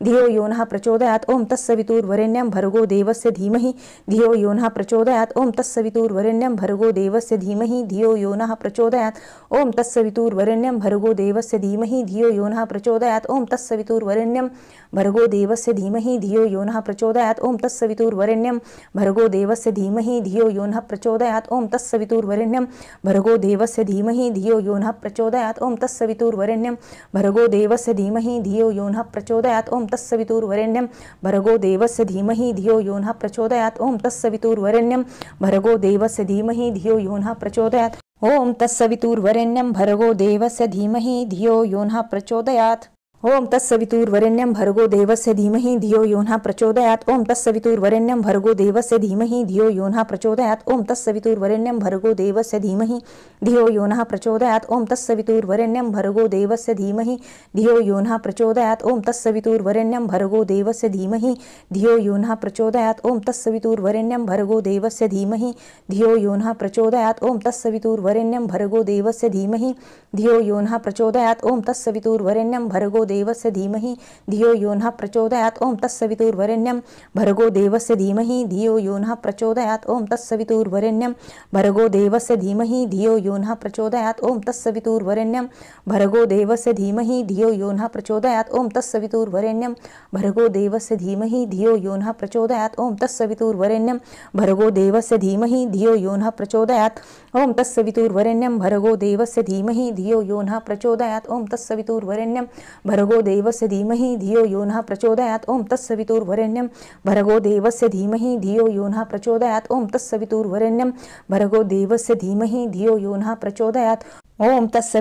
धियो यो नः प्रचोदयात् ओम तत्सवितुर्वरेण्यं भर्गो देवस्य धीमहि धियो यो नः प्रचोदयात् ओम तत्सवितुर्वरेण्यं भर्गो देवस्य धीमहि धियो यो नः प्रचोदयात् ओम तत्सवितुर्वरेण्यं भर्गो देवस्य धीमहि धियो यो नः प्रचोदयात् ओम तत्सवितुर्वरेण्यं भर्गो देवस्य धीमहि धियो यो नः प्रचोदयात् ओम तत्सवितुर्वरेण्यं भर्गो देवस्य धीमहि धियो यो नः प्रचोदयात् ओम तत्सवितुर्वरेण्यं भर्गो देवस्य धीमहि धियो यो नः प्रचोदयात् ओम तत्सवितुर्वरेण्यं भर्गो देवस्य धीमहि धियो यो नः प्रचोदयात् ओम तत्सवितुर्वरेण्यं भर्गो देवस्य धीमहि धियो यो नः प्रचोदयात् ओम तत्सवितुर्वरेण्यं भर्गो देवस्य धीमहि धियो यो नः प्रचोदयात् ओम तत्सवितुर्वरेण्यं भर्गो देवस्य धीमहि धियो यो नः प्रचोदयात् ओम तत्सवितुर्वरेण्यं भर्गो देवस्य धीमहि धियो यो नः प्रचोदयात् ओम तत्सवितुर्वरेण्यं भर्गो देवस्य धीमहि धियो यो नः प्रचोदयात् ओम तत्सवितुर्वरेण्यं भर्गो देवस्य धीमहि धियो यो नः प्रचोदयात् ओम तत्सवितुर्वरेण्यं भर्गो देवस्य धीमहि धियो यो नः प्रचोदयात् ओम तत्सवितुर्वरेण्यं भर्गो देवस्य धीमहि धियो यो नः प्रचोदयात् ओम तत्सवितुर्वरेण्यं भर्गो देवस्य धीमहि धियो यो नः प्रचोदयात् ओम तत्सवितुर्वरेण्यं भर्गो देवस्य धीमहि धियो यो नः प्रचोदयात् ओम तत्सवितुर्वरेण्यं भर्गो देवस्य धीमहि धियो यो नः प्रचोदयात् ओम तत्सवितुर्वरेण्यं भर्गो देवस्य धीमहि धियो यो नः प्रचोदयात् ओम तत्सवितुर्वरेण्यं भर्गो देवस्य धीमहि धियो यो नः प्रचोदयात् ओम तत्सवितुर्वरेण्यं भर्गो देवस्य धीमहि धियो यो नः प्रचोदयात् ओम तत्सवितुर्वरेण्यं भर्गो देवस्य धीमहि धियो यो नः प्रचोदयात् ओम तत्सवितुर्वरेण्यं भर्गो देवस्य धीमहि धियो यो नः प्रचोदयात् ओम तत्सवितुर्वरेण्यं भर्गो देवस्य धीमहि धियो यो नः प्रचोदयात् ओम तत्सवितुर्वरेण्यं भर्गो देवस्य धीमहि धियो यो नः प्रचोदयात् ओम तत्सवितुर्वरेण्यं भर्गो देवस्य धीमहि धियो यो नः प्रचोदयात् ओम तत्सवितुर्वरेण्यं भर्गो देवस्य धीमहि धियो यो नः प्रचोदयात् ओम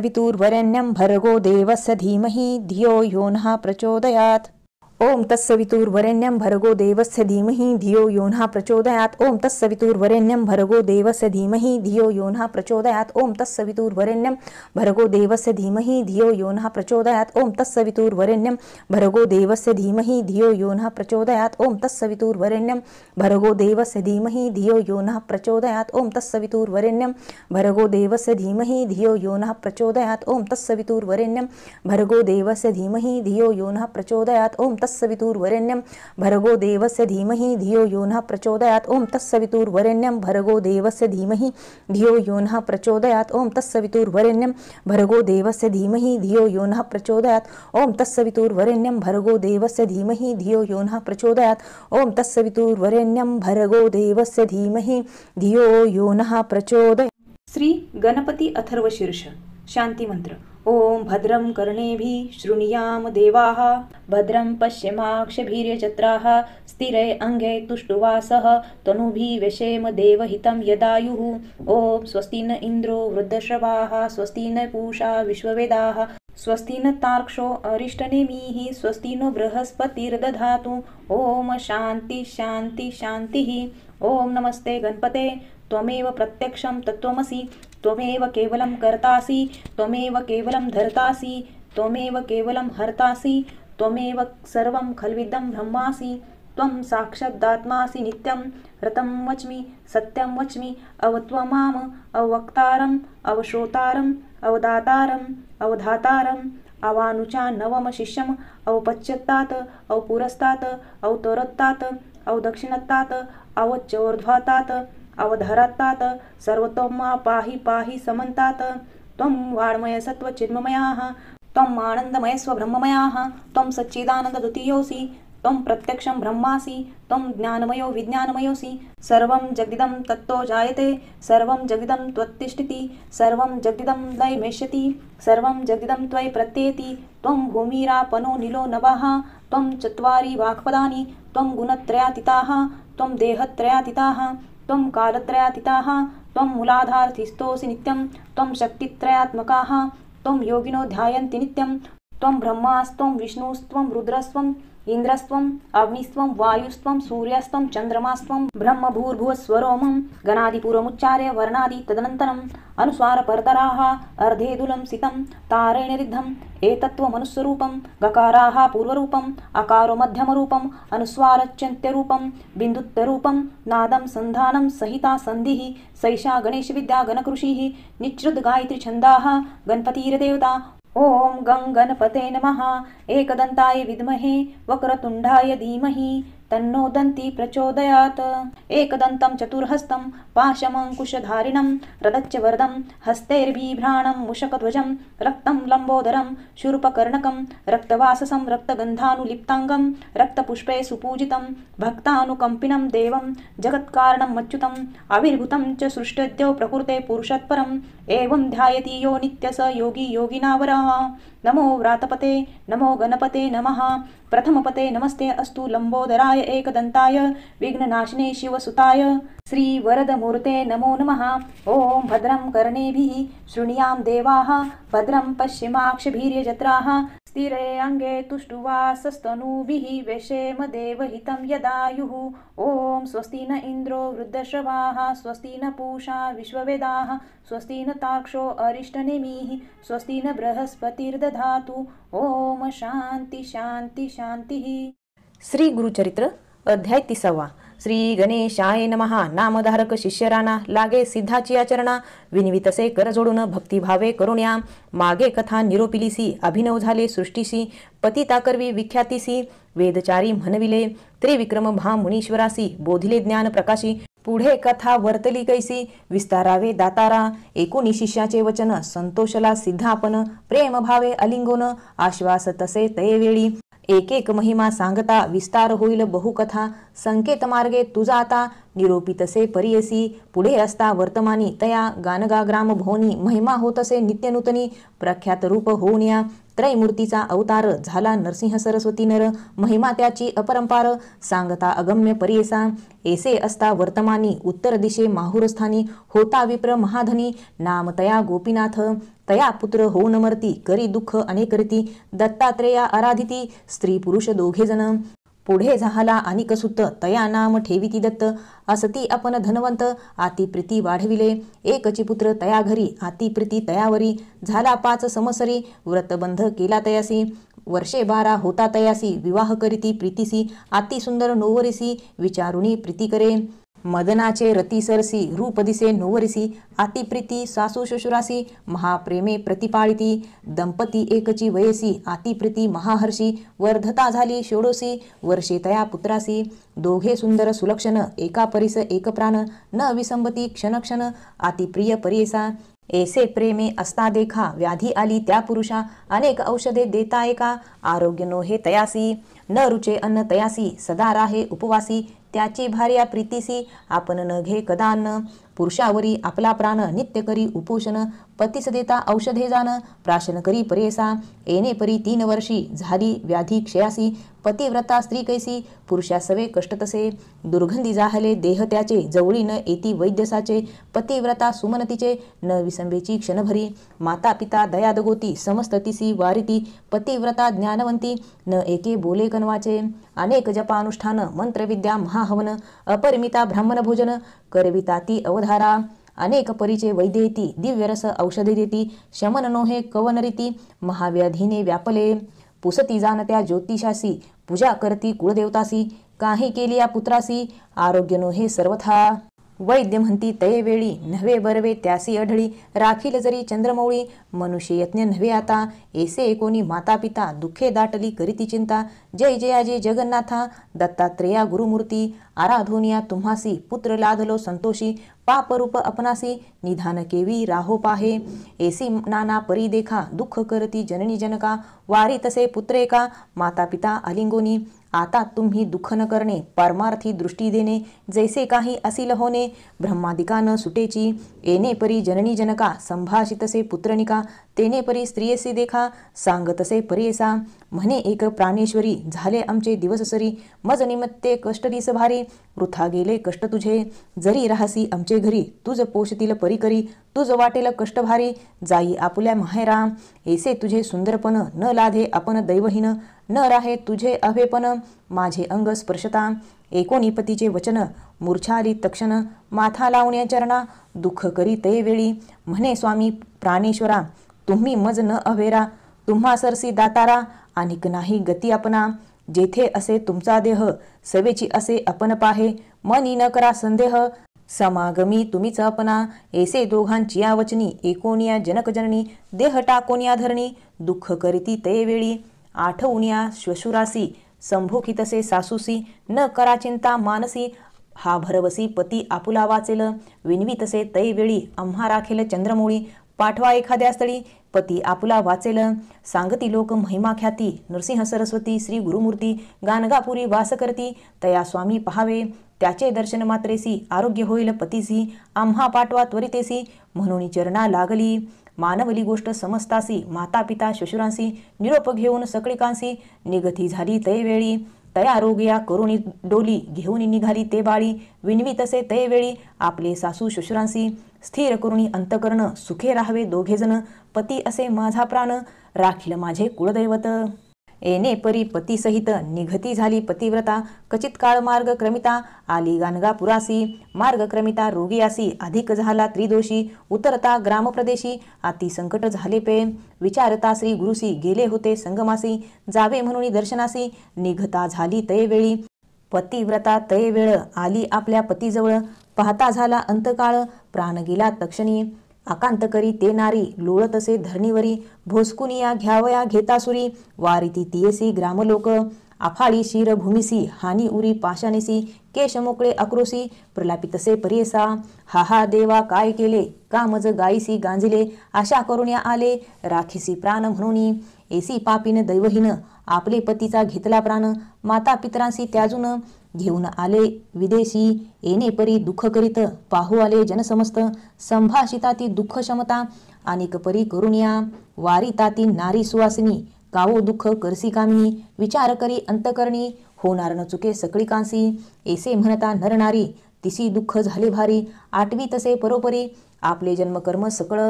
तत्सवितुर्वरेण्यं भर्गो देवस्य धीमहि धियो यो नः प्रचोदयात् ओम तत्सवितुर्वरेण्यं भर्गो देवस्य धीमहि धियो यो नः प्रचोदयात् ओम तत्सवितुर्वरेण्यं भर्गो देवस्य धीमहि धियो यो नः प्रचोदयात् ओम तत्सवितुर्वरेण्यं भर्गो देवस्य धीमहि धियो यो नः प्रचोदयात् ओम तत्सवितुर्वरेण्यं भर्गो देवस्य धीमहि धियो यो नः प्रचोदयात् ओम तत्सवितुर्वरेण्यं भर्गो देवस्य धीमहि धियो यो नः प्रचोदयात् ओम तत्सवितुर्वरेण्यं भर्गो देवस्य धीमहि धियो यो नः प्रचोदयात् ओम तत्सवितुर्वरेण्यं भर्गो देवस्य धीमहि धियो यो नः प्रचोदयात् ओम तत्सवितुर्वरेण्यं भर्गो देवस्य धीमहि धियो यो नः प्रचोदयात् ओम तत्सवितुर्वरेण्यं भर्गो देवस्य धीमहि धियो यो नः प्रचोदयात् ओम तत्सवितुर्वरेण्यं भर्गो देवस्य धीमहि धियो यो नः प्रचोदयात् ओम तत्सवितुर्वरेण्यं भर्गो देवस्य धीमहि धियो यो नः प्रचोदयात् ओम तत्सवितुर्वरेण्यं भर्गो देवस्य धीमहि धियो यो नः प्रचोदयात्। श्री गणपती अथर्वशीर्ष शांती मंत्र। ओम भद्रं कर्णेभिः शृणुयाम देवाः भद्रं पश्येमाक्षभिर्यजत्राः स्थिरै अंगे तुष्टुवासः तनूभिः व्यशेम देवहितं यदायुः। ओम स्वस्ति न इन्द्रो वृद्धश्रवाः स्वस्ति न पूषा विश्ववेदाः स्वस्ति न तार्क्ष्यो अरिष्टनेमिः स्वस्ति नो बृहस्पतिर्दधातु। ओम शांति शांति शांतिः। ओम नमस्ते गणपते त्वमेव प्रत्यक्षं तत्त्वमसि त्वमेव केवलं कर्तासि त्वमेव केवलं धर्तासि त्वमेव केवलं हर्तासि त्वमेव सर्वं खल्विदं ब्रह्मासि त्वं साक्षादात्मासि नित्यं रतं वच्मि सत्यं वच्मि अवत्वमाम अवक्तारम् अवश्रोतारम् अवदातारम् अवधातारम् अवानुचा नवम शिष्यम् अवपच्यत्तात् अवपुरस्तात् अवतोरत्तात् अवदक्षिणत्तात् अवचोर्ध्वातात् अवधरत्तात् सर्वतोमा पाहि पाहि समन्तात्। त्वं वाङ्मय सत्त्वचिन्मयाः त्वम् आनन्दमय स्वब्रह्ममयाः त्वं सच्चिदानन्दद्वितीयोऽसि त्वं प्रत्यक्षं ब्रह्मासि त्वं ज्ञानमयो विज्ञानमयोऽसि। सर्वं जगदिदं तत्तो जायते सर्वं जगदिदं त्वत्तिष्ठति सर्वं जगदिदं लयमेष्यति सर्वं जगदिदं त्वयि प्रत्येति। त्वं भूमिरापनो नीलो नभः त्वं चत्वारि वाक्पदानि त्वं गुणत्रयातीताः त्वं देहत्रयातीताः त्वं कालत्रयातीताः त्वं मूलाधारस्थितोऽसि नित्यं त्वं शक्तित्रयात्मकाः त्वं योगिनो ध्यायन्ति नित्यं। त्वं ब्रह्मास्त्वं विष्णुस्त्वं रुद्रस्त्वं इन्द्रस्त्वं अग्निस्त्वं वायुस्त्वं सूर्यस्त्वं चन्द्रमास्त्वं ब्रह्म भूर्भुवस्वरोमं गणादिपूर्वमुच्चार्य वर्णादि तदनन्तरम् अनुस्वारपरतराः अर्धेदुलं सितं तारेणिरिद्धम् एतत्त्वमनुस्वरूपं गकाराः पूर्वरूपम् अकारो मध्यमरूपम् अनुस्वारच्यन्त्यरूपं बिन्दुत्तरूपं नादं सन्धानं सहिता सन्धिः सैषा गणेशविद्या गणकृषिः निच्छ्रुत गायत्री छन्दाः गणपतिर्देवता। ॐ गं गणपते नमः। एकदन्ताय विद्महे वक्रतुण्डाय धीमहि तन्नो दन्ती प्रचोदयात्। एकदन्तं चतुर्हस्तं पाशमङ्कुशधारिणं रदच्चवरदं हस्तैर्बिभ्राणं मूषकध्वजं रक्तं लम्बोदरं शूर्पकर्णकं रक्तवाससं रक्तगन्धानुलिप्ताङ्गं रक्तपुष्पे सुपूजितं भक्तानुकम्पिनं देवं जगत्कारणं अच्युतम् आविर्भूतं च सृष्टद्यो प्रकृते पुरुषत्परम् एवं ध्यायति यो नित्य स योगी योगिनावरः। नमो व्रातपते नमो गणपते नमः। प्रथमपते नमस्ते अस्तु लंबोदराय एकदन्ताय विघ्ननाशिने शिवसुताय श्रीवरदमूर्ते नमो नमः। ॐ भद्रं कर्णेभिः शृणुयाम देवाः भद्रं पश्चिमाक्षभिर्यजत्राः स्थिरे अंगे तुष्टुवासस्तनूभिः वेशेम देवहितं यदायुः। ॐ स्वस्ति न इन्द्रो वृद्धश्रवाः स्वस्ति न पूषा विश्ववेदाः स्वस्ति न तार्क्ष्यो अरिष्टनेमिः स्वस्ति न बृहस्पतिर्दधातु। ॐ शांती शांती शांती। श्री गुरुचरित्र अध्याय 30. श्री गणेशाय नमः. नामधारक शिष्यराना लागे सिद्धाची आचरणा विनिवितसे कर जोडून भक्तिभावे करुण्या मागे कथा निरोपिलीसी अभिनव झाले सृष्टीसी पतिता करवी विख्यातीसी वेदचारी म्हणविले त्रिविक्रम भा मुनीश्वरासी बोधिले ज्ञान प्रकाशी पुढे कथा वर्तली कैसी विस्तारावे दातारा एकोणी शिष्याचे वचन संतोषला सिद्धापन प्रेम भावे अलिंगोन आश्वास तसे तयवेळी एक एक महिमा सांगता विस्तार होईल बहुकथा संकेत मार्गे तुझा आता निरोपितसे परियसी पुढे असता वर्तमानी तया गानगा ग्राम भोनी महिमा होतसे नित्यनूतनी प्रख्यात रूप होऊन त्रैमूर्तीचा अवतार झाला नरसिंह सरस्वती नर महिमा त्याची अपरंपार सांगता अगम्य परियसा ऐसे असता वर्तमानी उत्तर दिशे माहुरस्थानी होता विप्र महाधनी नाम तया गोपीनाथ तया पुत्र होऊन मर्ती करी दुःख अनेकरीती दत्तात्रेया आराधिती स्त्री पुरुष दोघे जण पुढे झाला आणि कसुत तया नाम ठेविती दत्त असती आपण धनवंत आती प्रीती वाढविले एकची पुत्र तया घरी आती प्रीती तयावरी झाला 5 समसरी व्रतबंध केला तयासी वर्षे 12 होता तयासी विवाह करीती प्रीतीसी आती सुंदर नोवरिसी विचारुणी प्रीती करे मदनाचे रती सरसी रूप दिसे नोवरिसी आती प्रीती सासू शशुरासी महाप्रेमे प्रतिपाळिती दंपती एकची वयसी आती प्रीती महाहर्षी वर्धता झाली षोडोसी वर्षे तया पुत्रासी दोघे सुंदर सुलक्षण एका परिस एक प्राण न विसंबती क्षणक्षण आती प्रिय परियसा ऐसे प्रेमे असता देखा व्याधी आली त्या पुरुषा अनेक औषधे देता एका आरोग्य नोहे तयासी न रुचे अन्न तयासी सदा राहे उपवासी त्याची भार्या प्रीतीसी आपण न घे कदान्न पुरुषावरी आपला प्राण नित्य करी उपोषण पतीस देता औषधे जाण प्राशन करी परेसा येणे परी 3 वर्षी झाली व्याधी क्षयासी पतिव्रता स्त्री कैसी पुरुषा सवे कष्ट तसे दुर्गंधी जाहले देह त्याचे जवळी न येती वैद्यसाचे पतिव्रता सुमनतीचे न विसंबेची क्षणभरी माता पिता दयादगोती समस्त तिसी वारिती पतिव्रता ज्ञानवंती न एके बोले कनवाचे अनेक जपानुष्ठान मंत्रविद्या महाहवन अपरिमिता ब्राह्मण भोजन करविता ती अवधारा अनेक परिचे वैद्येती दिव्यरस औषधे देती शमन नोहे कवनरीती महाव्याधीने व्यापले पुसती जाणत्या ज्योतिषासी पूजा करती कुळदेवतासी काही केली या पुत्रासी आरोग्य नोहे सर्वथा वैद्य म्हणती तये वेळी नव्हे बरवे त्यासी अढळी राखील जरी चंद्रमौळी मनुष्य यज्ञ नव्हे आता ऐसे एकोणी माता पिता दुःखे दाटली करीती चिंता जय जयाजी जगन्नाथा दत्तात्रेया गुरुमूर्ती आराधोनिया तुम्हासी पुत्र लाधलो संतोषी पापरूप अपनासी निधान केवी राहो पाहे ऐसी नाना परी देखा दुःख करती जननी जनका वारी तसे पुत्रेका माता पिता अलिंगोनी आता तुम्ही दुःख न करणे परमार्थी दृष्टी देणे जैसे काही असिल होणे ब्रह्मादिका न सुटेची येणे परी जननी जनका संभाषितसे पुत्रनिका तेने परी स्त्रियसी देखा सांगतसे परियसा म्हणे एक प्राणेश्वरी झाले आमचे दिवस सरी मज निमित्ते कष्ट दिस भारी वृथा गेले कष्ट तुझे जरी राहसी आमचे घरी तुझ पोषतील परी करी तुझ वाटेल कष्ट भारी जाई आपुल्या माहेरा ऐसे तुझे सुंदरपण न लाधे आपण दैवहीन न राहे तुझे अभेपण माझे अंग स्पर्शता एकोणीपतीचे वचन मूर्छाली तक्षण माथा लावण्या चरणा दुःख करी ते वेळी म्हणे स्वामी प्राणेश्वरा तुम्ही मज न अभेरा तुम्हा सरसी दातारा अनिक नाही गती अपना जेथे असे तुमचा देह सवेची असे आपण पाहे मनी न करा संदेह समागमी तुम्हीच अपना, ऐसे दोघांची या वचनी, एकोनिया जनकजननी, देह टाकोनिया धरणी, दुःख करीती ते वेळी, आठवुनिया श्वशुरासी, संभोखितसे सासूसी, न करा चिंता मानसी, हा भरवसी पती आपुला वाचेल, विनवितसे तै वेळी, आम्हा राखेल चंद्रमोळी, पाठवा एखाद्या स्थळी, पती आपुला वाचेल, सांगती लोक महिमा ख्याती, नरसिंह सरस्वती श्री गुरुमूर्ती, गाणगापुरी वास करती, तया स्वामी पहावे, त्याचे दर्शन मात्रेसी, आरोग्य होईल पतीसी, आम्हा पाठवा त्वरितेसी, म्हणून चरणा लागली, मानवली गोष्ट समस्तासी, माता पिता श्वशुरांसी, निरोप घेऊन सकळिकांसी, निगती झाली तै वेळी, तया रोगया करुणी डोली, घेऊन निघाली ते बाळी, विनवी तसे ते वेळी, आपले सासू श्वशुरांसी, स्थिर करुणी अंतकरण, सुखे राहावे दोघेजण, पती असे माझा प्राण, राखील माझे कुळदैवत, येणे परी पती सहित, निघती झाली पतिव्रता, कचित काळ मार्ग क्रमिता, आली गाणगापुरासी, मार्ग क्रमिता रोगी आसी, अधिक झाला त्रिदोषी, उतरता ग्रामप्रदेशी, अति संकट झाले पे, विचारता श्री गुरुसी, गेले होते संगमासी, जावे म्हणून दर्शनासी, निघता झाली तै वेळी, पतिव्रता तै वेळ, आली आपल्या पतीजवळ, पाहता झाला अंतकाळ, प्राण गेला तक्षणी, आकांत करी ते नारी, लोळतसे धरणीवरी, भोसकुनिया घ्यावया घेतासुरी, वारिती तियसी ग्रामलोक, आफाळी शिर भूमिसी, हानी उरी पाशानेसी, केश मोकळे अक्रोसी, प्रलापितसे परियसा, हा हा देवा काय केले, कामज गायीसी गांजिले, आशा करुण्या आले, राखीसी प्राण म्हणूनी, एसी पापीन दैवहीन, आपले पतीचा घेतला प्राण, माता पितरांसी त्याजून, घेऊन आले विदेशी, येणे परी दुःख करीत, पाहू आले जनसमस्त, संभाषिताती दुःख क्षमता, अनेक परी करुणिया, वारिताती नारी सुवासिनी, कावो दुःख करसी कामिनी, विचार करी अंतकरणी, होणार न चुके सकळिकांसी, ऐसे म्हणता नरनारी, तिसी दुःख झाले भारी, आठवी तसे परोपरी, आपले जन्मकर्म सकळ,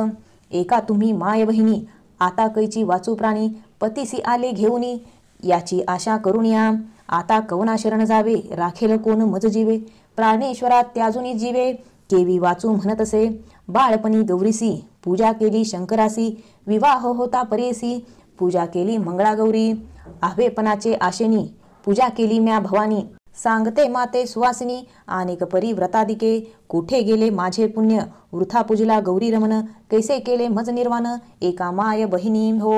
एका तुम्ही माय बहिणी, आता कैची वाचू प्राणी, पतीसी आले घेऊनी, याची आशा करुणिया, आता कवना शरण जावे, राखेल कोण मज जीवे, प्राणेश्वरा त्याजुनी जीवे, केवी वाचू म्हणतसे, बाळपणी गौरीसी, पूजा केली शंकरासी, विवाह होता परेसी, पूजा केली मंगळागौरी, आव्हेपणाचे आशेनी, पूजा केली म्या भवानी, सांगते माते सुवासिनी, अनेक परी व्रतादिके, कुठे गेले माझे पुण्य, वृथा पूजला गौरी रमण, कैसे केले मज निर्वाण, एका माय बहिणी हो,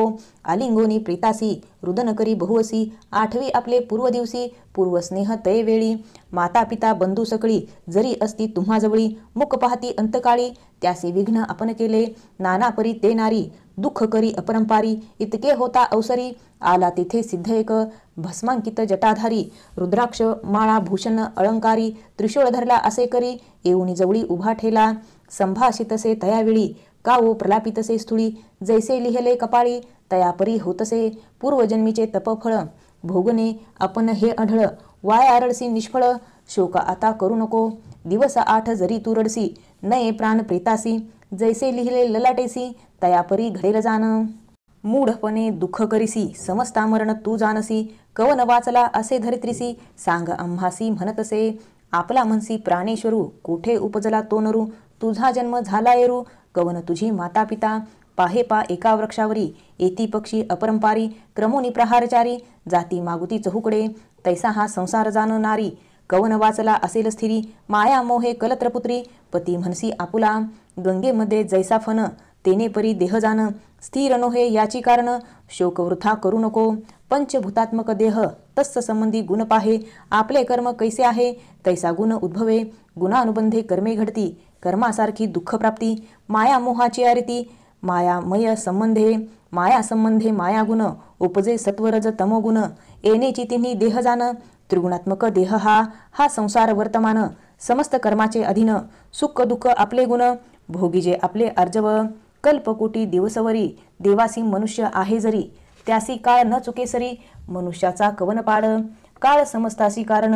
आलिंगोनी प्रीतासी, रुदन करी बहुवसी, आठवी आपले पूर्व दिवसी, पूर्व स्नेह तै वेळी, माता पिता बंधू सकळी, जरी असती तुम्हा जवळी, मुख पाहती अंतकाळी, त्यासे विघ्न आपण केले, नाना परी ते नारी, दुःख करी अपरंपारी, इतके होता अवसरी, आला तिथे सिद्ध एक, भस्मांकित जटाधारी, रुद्राक्ष माळा भूषण अलंकारी, त्रिशूळ धरला असे करी, येऊनी जवळी उभा ठेला, संभाषितसे तयावेळी, कावो प्रलापितसे स्थुळी, जैसे लिहिले कपाळी, तयापरी होतसे, पूर्वजन्मीचे तपफळ, भोगणे आपण हे आढळ, वाया रडसी निष्फळ, शोक आता करू नको, दिवस 8 जरी तू रडसी, नये प्राण प्रेतासी, जैसे लिहिले ललाटेसी, तयापरी घडेल जाण, मूढपणे दुःख करीसी, समस्ता मरण तू जानसी, कवन वाचला असे धरित्रीसी, सांग आम्हासी म्हणतसे, आपला मनसी प्राणेश्वरू, कोठे उपजला तो नरू, तुझा जन्म झाला येरू, कवन तुझी माता पिता, पाहे पा एका वृक्षावरी, येती पक्षी अपरंपारी, क्रमोनी प्रहारचारी, जाती मागुती चहुकडे, तैसा हा संसार जाण नारी, कवन वाचला असेल स्थिरी, माया मोहे कलत्रपुत्री, पती म्हणसी आपुला, गंगेमध्ये जैसा फन, तेने परी देह जाण, स्थिर नोहे याची कारण, शोक वृथा करू नको, पंचभूतात्मक देह, तस् संबंधी गुण पाहे, आपले कर्म कैसे आहे, तैसा गुण उद्भवे, गुणानुबंधे कर्मे घडती, कर्मासारखी दुःख प्राप्ती, माया मोहाची आरती, मायामय संबंधे, माया संबंधे माया गुण, उपजे सत्वरज तमोगुण, येणेची तिन्ही देह जाण, त्रिगुणात्मक देह हा संसार वर्तमान, समस्त कर्माचे अधीन, सुख दुःख आपले गुण, भोगीजे आपले अर्जव, कल्पकोटी दिवसवरी, देवासी मनुष्य आहे जरी, त्यासी काळ न चुकेसरी, मनुष्याचा कवनपाड, काळ समस्तासी कारण,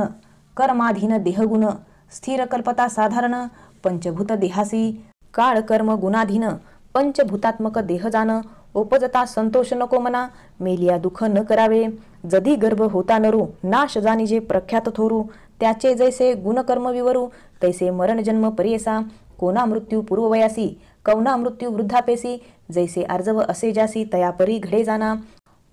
कर्माधीन देहगुण, स्थिर कल्पता साधारण, पंचभूत देहासी, काळ कर्म गुणाधीन, पंचभूतात्मक देह जाण, उपजता संतोष नको मना, मेलिया दुःख न करावे, जधी गर्भ होता नरू, नाश जाणीजे प्रख्यात थोरू, त्याचे जैसे गुणकर्म विवरू, तैसे मरण जन्म परियसा, कोणा मृत्यू पूर्ववयासी, कवना मृत्यू वृद्धापेसी, जैसे आर्जव असे जासी, तयापरी घडे जाना,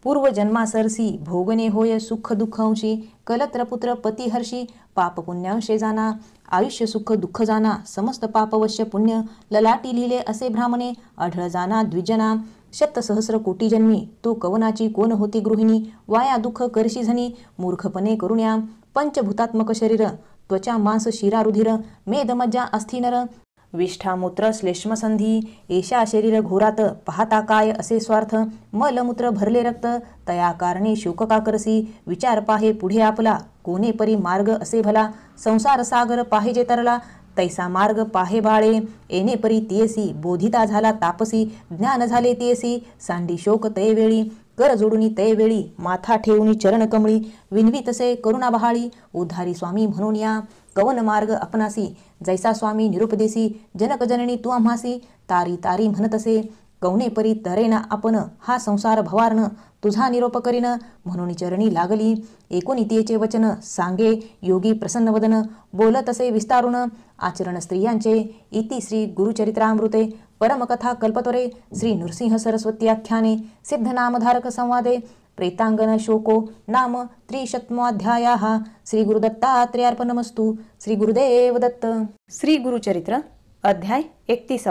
पूर्वजन्मासरसी भोगणे होय सुख दुःखांशी कलत्र पुत्र पती हर्षी पाप पुण्यांशे जाना आयुष्य सुख दुःख जाना समस्त पापवश्य पुण्य ललाटी लिहिले असे ब्राह्मणे आढळ जाना द्विजना शतसहस्र कोटी जन्मी तो कवनाची कोण होती गृहिणी वाया दुःख करशी झनी मूर्खपणे करुण्या पंचभूतात्मक शरीर त्वचा मांस शिरा रुधिर मेद मज्जा अस्थिनर विष्ठामूत्र श्लेष्मसंधी एषा शरीर घोरात पाहता काय असे स्वार्थ मलमूत्र भरले रक्त तया कारणे शोक का करसी विचार पाहे पुढे आपला कोणे परी मार्ग असे भला संसार सागर पाहिजे तरला तैसा मार्ग पाहे बाळे येणे परी तियसी बोधिता झाला तापसी ज्ञान झाले तियसी सांडी शोक तयवेळी कर जोडुनी तयवेळी माथा ठेवूनी चरण कमळी विनवीतसे करुणा बहाळी उद्धारी स्वामी म्हणून या कवन मार्ग अपनासी जैसा स्वामी निरुपदेसी जनक जननी तू आम्हासी तारी तारी म्हणतसे कवने परी तरेना आपण हा संसार भवारण तुझा निरोप करीन म्हणून चरणी लागली एकोनितीयेचे वचन सांगे योगी प्रसन्न वदन बोलत असे विस्तारून आचरण स्त्रियांचे इति श्री गुरुचरित्रामृते परमकथा कल्पतरे श्री नृसिंह सरस्वती आख्याने सिद्धनामधारक संवादे प्रेतांगन शोको नाम त्रिशतमोऽध्यायः श्री गुरुदत्तात्रेयार्पणमस्तु श्री गुरुदेव दत्त श्री गुरुचरित्र अध्याय 31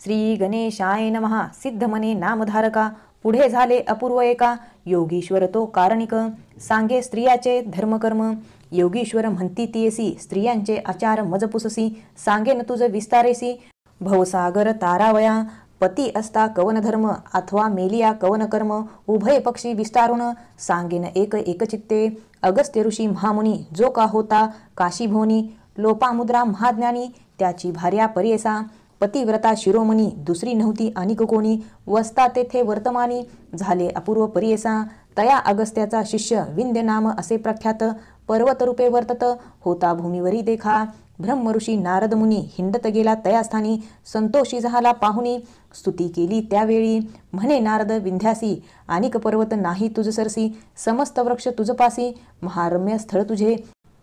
श्री गणेशाय नमः सिद्धमने नामधारका पुढे झाले अपूर्व एका योगीश्वर तो कारणिक सांगे स्त्रियाचे धर्मकर्म योगीश्वर म्हणती तियसी स्त्रियांचे आचार मजपुससी सांगेन तुझ विस्तारेसी भवसागर तारावया पती असता कवन धर्म अथवा मेलिया कवन कर्म उभय पक्षी विस्तारून सांगेन एक एकचित्ते अगस्त्य ऋषी महामुनी जो का होता काशीभोनी लोपामुद्रा महाज्ञानी त्याची भार्या परेसा पतिव्रता शिरोमणी दुसरी नव्हती अनिक कोणी वसता तेथे वर्तमानी झाले अपूर्व परियसा तया अगस्त्याचा शिष्य विंध्य नाम असे प्रख्यात पर्वत रूपे वर्तत होता भूमीवरी देखा ब्रह्मऋषी नारद मुनी हिंडत गेला तया स्थानी संतोषी झाला पाहुनी स्तुती केली त्यावेळी म्हणे नारद विंध्यासी अनिक पर्वत नाही तुझ सरसी समस्त वृक्ष तुझपासी महारम्य स्थळ तुझे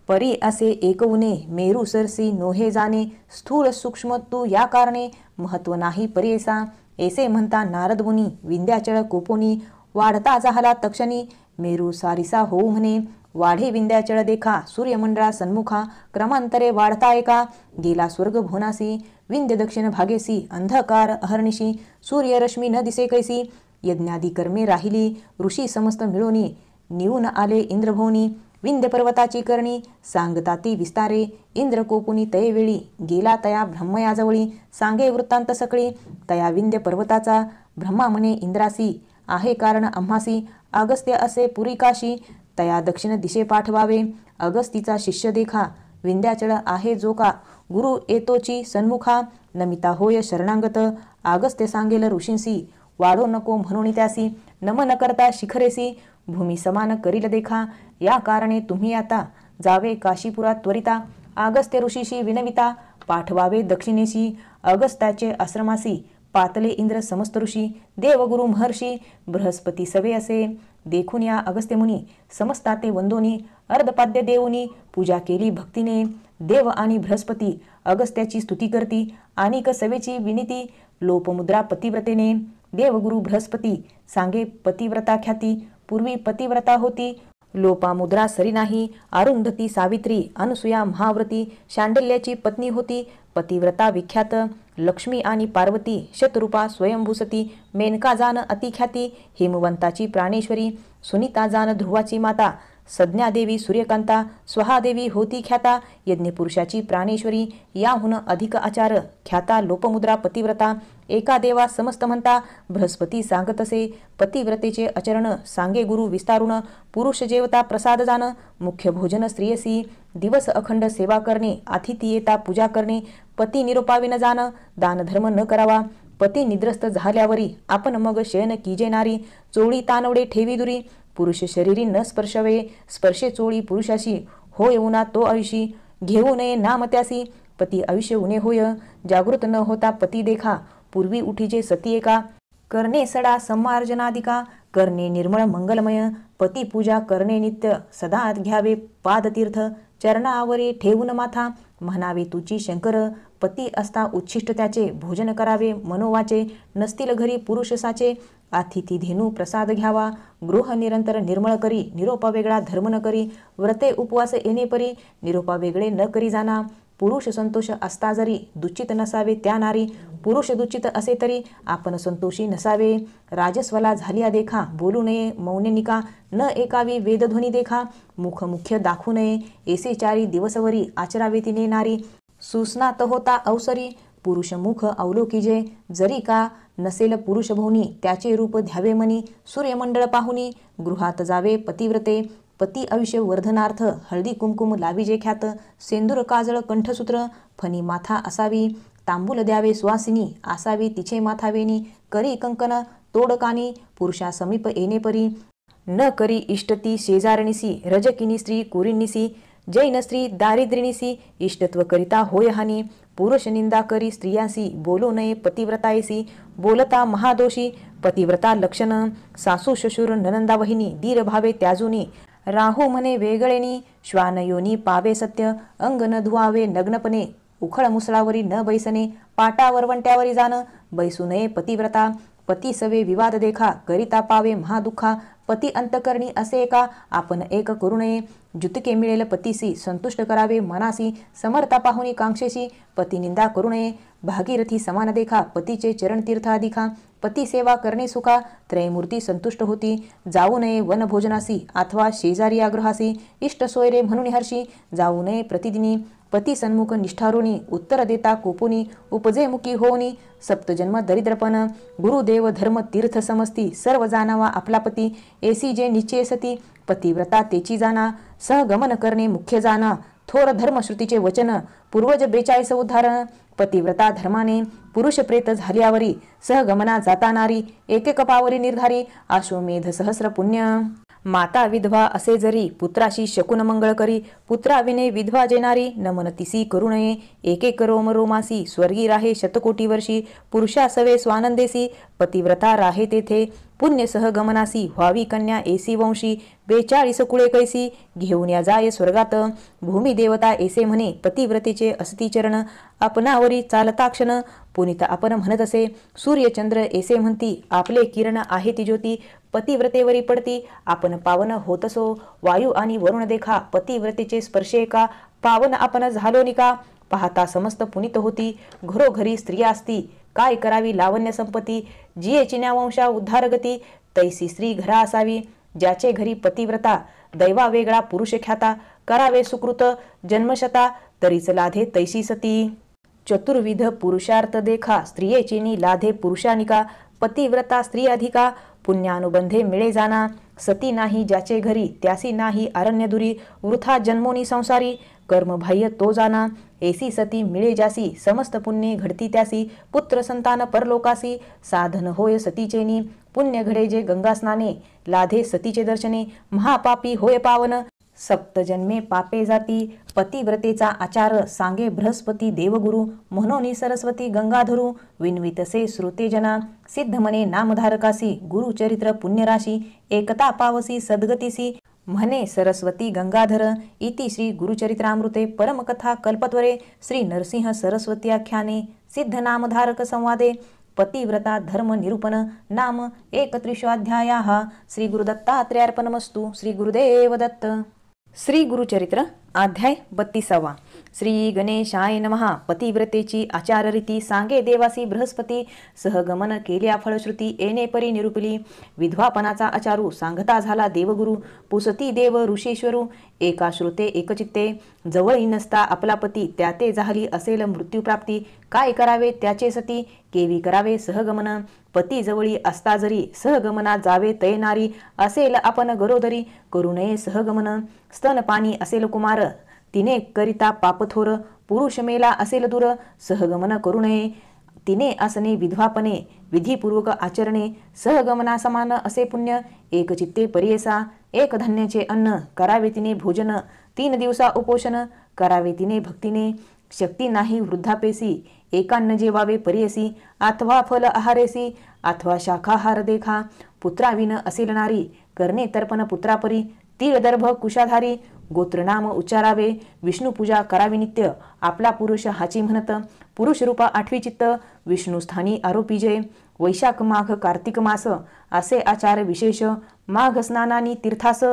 परी असे एकवने मेरू सरसी नोहे जाणे स्थूल सूक्ष्म तू या कारणे महत्व नाही परेसा ऐसे म्हणता नारद मुनी विंध्याचळ कोपोनी वाढता झाला तक्षणी मेरू सारिसा होऊ म्हणे वाढे विंध्याचळ देखा सूर्यमंडळा सन्मुखा क्रमांतरे वाढता एका गेला स्वर्ग भुवनासी विंध्य दक्षिण भागेसी अंधकार अहर्निशी सूर्यरश्मी न दिसे कैसी यज्ञादी कर्मे राहिली ऋषी समस्त मिळोनी निवून आले इंद्रभोवनी विंध्य पर्वताची करणी सांगता ती विस्तारे इंद्र कोपुनी तयवेळी गेला तया ब्रह्मयाजवळी सांगे वृत्तांत सकळी तया विंध्य पर्वताचा ब्रह्मा म्हणे इंद्रासी आहे कारण आम्हासी अगस्त्य असे पुरी काशी तया दक्षिण दिशे पाठवावे अगस्तीचा शिष्य देखा विंध्याचळ आहे जो का गुरु येतोची सन्मुखा नमिता होय शरणांगत अगस्त्य सांगेल ऋषींसी वाढो नको म्हणून त्यासी नम न करता शिखरेसी भूमी समान करील देखा या कारणे तुम्ही आता जावे काशीपुरात त्वरिता अगस्त्य ऋषीशी विनविता पाठवावे दक्षिणेशी अगस्त्याचे आश्रमासी पातले इंद्र समस्त ऋषी देवगुरु महर्षी बृहस्पती सवे असे देखून या अगस्त्य मुनी समस्ता ते वंदोनी अर्धपाद्य देवोनी पूजा केली भक्तीने देव आणि बृहस्पती अगस्त्याची स्तुती करती आणि सवेची विनीती लोपमुद्रा पतिव्रतेने देवगुरु बृहस्पती सांगे पतिव्रता ख्याती पूर्वी पतिव्रता होती लोपामुद्रा सरी नाही अरुंधती सावित्री अनुसूया महाव्रती शांडल्याची पत्नी होती पतिव्रता विख्यात लक्ष्मी आणि पार्वती शतरूपा स्वयंभूसती मेनका जान अतिख्याती हिमवंताची प्राणेश्वरी सुनीता जान ध्रुवाची माता सज्ञादेवी सूर्यकांता स्वहादेवी होती ख्याता यज्ञपुरुषाची प्राणेश्वरी याहून अधिक आचार ख्याता लोपमुद्रा पतिव्रता एका देवा समस्त म्हणता बृहस्पती सांगत असे पतिव्रतेचे आचरण सांगे गुरु विस्तारून पुरुष जेवता प्रसाद जाण मुख्य भोजन स्त्रियसी दिवस अखंड सेवा करणे अतिथी येता पूजा करणे पती निरोपावे न जाण दान धर्म न करावा पती निद्रस्त झाल्यावरी आपण मग शयन कीजे नारी चोळी तानवडे ठेवी दुरी पुरुष शरीरी न स्पर्शवे स्पर्शे चोळी पुरुषाशी होय उना तो आयुषी घेऊ नये नाम त्यासी पती आयुष्य उणे होय जागृत न होता पती देखा पूर्वी उठीचे सती एका करणे सडा समार्जनादिका करणे निर्मळ मंगलमय पती पूजा करणे नित्य सदा घ्यावे पादतीर्थ चरणावरी ठेवून माथा म्हणावे तुची शंकर पती असता उच्छिष्ट त्याचे भोजन करावे मनोवाचे नसतील घरी पुरुष साचे अतिथी धेनू प्रसाद घ्यावा. गृह निरंतर निर्मळ करी, निरोपा वेगळा धर्म न करी. व्रते उपवास येणे परी, निरोपा वेगळे न करी जाणा. पुरुष संतोष असता जरी, दुचित नसावे त्या नारी. पुरुष दुचित असे तरी, आपण संतोषी नसावे. राजस्वला झालिया देखा, बोलू नये मौने निका. न एकावी वेदध्वनी देखा, मुख मुख्य दाखवू नये. ऐसे चारी दिवसवरी, आचरावे तिने नारी. सुस्नात होता अवसरी, पुरुष मुख अवलोकीजे. जरी का नसेल पुरुष भोवनी, त्याचे रूप ध्यावे मनी. सूर्यमंडळ पाहुनी, गृहात जावे पतिव्रते. पती आयुष्य वर्धनार्थ, हळदी कुंकुम लावीजे ख्यात. सेंदूर काजळ कंठसूत्र, फणी माथा असावी. तांबूल द्यावे सुवासिनी, असावी तिचे माथावेनी. करी कंकण तोड कानी, पुरुषा समीप येणे परी. न करी इष्टती शेजारणीसी, रजकिनी स्त्री कुरिनिसी. जैन स्त्री दारिद्र्यनिसी, इष्टत्व करिता होय हानी. पुरुष निंदा करी स्त्रियांसी, बोलू नये पतिव्रतायसी. बोलता महादोषी, पतिव्रता लक्षण. सासू शशुर ननंदा वहिनी, दीर भावे त्याजुनी. राहू म्हणे वेगळेनी, श्वानयोनी पावे सत्य. अंग न धुवावे नग्नपणे, उखळ मुसळावरी न बैसणे. पाटावर वंट्यावरी जाण, बैसू नये पतिव्रता. पती सवे विवाद देखा, करिता पावे महादुःखा. पती अंतकरणी असे एका, आपण एक करू नये. जुतके मिळेल पतीसी, संतुष्ट करावे मनासी. समर्था पाहुनी कांक्षेशी, पती निंदा करू नये. भागीरथी समान देखा, पतीचे चरण तीर्थ अधिका. पती सेवा करणे सुखा, त्रयमूर्ती संतुष्ट होती. जाऊ नये वनभोजनासी, अथवा शेजारी आग्रहासी. इष्ट सोयरे म्हणून हर्षी, जाऊ नये प्रतिदिनी. पती सन्मुख निष्ठारुणी, उत्तर देता कोपुनी. उपजे मुखी होऊनी, सप्तजन्म दरिद्रपण. गुरुदेव धर्म तीर्थ समजती, सर्व जाणावा आपला पती. ऐसी जे निश्चय सती, पतिव्रता तेची जाणा. सहगमन करणे मुख्य जाणा, थोर धर्मश्रुतीचे वचन. पूर्वज 42 उद्धारण, पतिव्रता धर्माने. पुरुष प्रेत झाल्यावरी, सहगमना जाता नारी. एकेक पावरी निर्धारी, अश्वमेध सहस्र पुण्य. माता विधवा असे जरी, पुत्राशी शकुन मंगळ करी. पुत्राविने विधवा जेनारी, नमन तिसी करू नये. एकेक रोम रोमासी, स्वर्गी राहे शतकोटी वर्षी. पुरुषा सवे स्वानंदेसी, पतिव्रता राहे तेथे. पुण्य सहगमनासी, व्हावी कन्या ऐसी वंशी. 42 कुळे कैसी, घेऊन या जाय स्वर्गात. भूमी देवता ऐसे म्हणे, पतिव्रतेचे असती चरण. आपणावरी चालता क्षण, पुनित आपण म्हणत असे. सूर्यचंद्र ऐसे म्हणती, आपले किरण आहे ती ज्योती. पतिव्रतेवरी पडती, आपण पावन होतसो. वायू आणि वरुण देखा, पतिव्रतेचे स्पर्शे का. पावन आपण झालो निका, पाहता समस्त पुनित होती. घरोघरी स्त्रिया असती, काय करावी लावण्य संपत्ती. जिये चिन्या वंशा उद्धारगती, तैसी स्त्री घरा असावी. ज्याचे घरी पतिव्रता, दैवा वेगळा पुरुष ख्याता. करावे सुकृत जन्मशता, तरीच लाधे तैसी सती. चतुर्विध पुरुषार्थ देखा, स्त्रियेचिनी लाधे पुरुषानिका. पतिव्रता स्त्री अधिका, पुण्यानुबंधे मिळे जाणा. सती नाही ज्याचे घरी, त्यासी नाही अरण्यदुरी. वृथा जन्मोनी संसारी, कर्मबाह्य तो जाणा. ऐसी सती मिळे ज्यासी, समस्त पुण्ये घडती त्यासी. पुत्र संतान परलोकासी, साधन होय सतीचेनी. पुण्य घडे जे गंगा स्नाने, लाधे सतीचे दर्शने. महापापी होय पावन, सप्तजन्मे पापे जाती. पतिव्रतेचा आचार, सांगे बृहस्पती देवगुरु. म्हणून सरस्वती गंगाधरू, विनवितसे श्रुते जना. सिद्ध मने नामधारकासी, गुरुचरित्र पुण्यराशी. एकता पावसी सद्गतीसी, म्हणे सरस्वती गंगाधर. इति श्री गुरुचरित्रामृते परमकथा कल्पत्वरे श्री नरसिंह सरस्वती आख्याने सिद्ध नामधारक संवादे पतिव्रता धर्म निरूपण नाम 31 श्री गुरुदत्तात्रेयार्पणमस्तु. श्री गुरुदेव दत्त. श्री गुरुचरित्र अध्याय 32. श्री गणेशाय नमः. पतिव्रतेची आचाररीती सांगे देवासी बृहस्पती. सहगमन केल्या फळश्रुती येणे परी निरूपली. विधवापणाचा आचारू सांगता झाला देवगुरु. पुसती देव ऋषेश्वरू. एका श्रुते एकचित्ते. जवळी नसता आपला पती, त्याते झाली असेल मृत्यूप्राप्ती. काय करावे त्याचे सती, केवी करावे सहगमन. पती जवळी असता जरी, सहगमना जावे तैनारी. असेल आपण गरोदरी, करू नये सहगमन. स्तनपाणी असेल कुमार, तिने करिता पापथोर. पुरुष मेला असेल दूर, सहगमन करू नये. तिने असणे विधवापणे, विधीपूर्वक आचरणे. सहगमना समान असे पुण्य, एक चित्ते परियसा. एक धान्याचे अन्न, करावे तिने भोजन. 3 दिवसा उपोषण, करावे तिने भक्तीने. शक्ती नाही वृद्धापेसी, एकान्न जेवावे परियसी. अथवा फल आहारेसी, अथवा शाखाहार देखा. पुत्राविन असेल नारी, करणे तर्पण पुत्रापरी. तीळ दर्भ कुशाधारी, गोत्रनाम उच्चारावे, विष्णू पूजा करावी नित्य, आपला पुरुष हाची म्हणत, पुरुष रूपा आठवी चित्त, विष्णू स्थानी आरोपी जय, वैशाख माघ कार्तिक मास, असे आचार विशेष, माघ स्नानानी तीर्थास,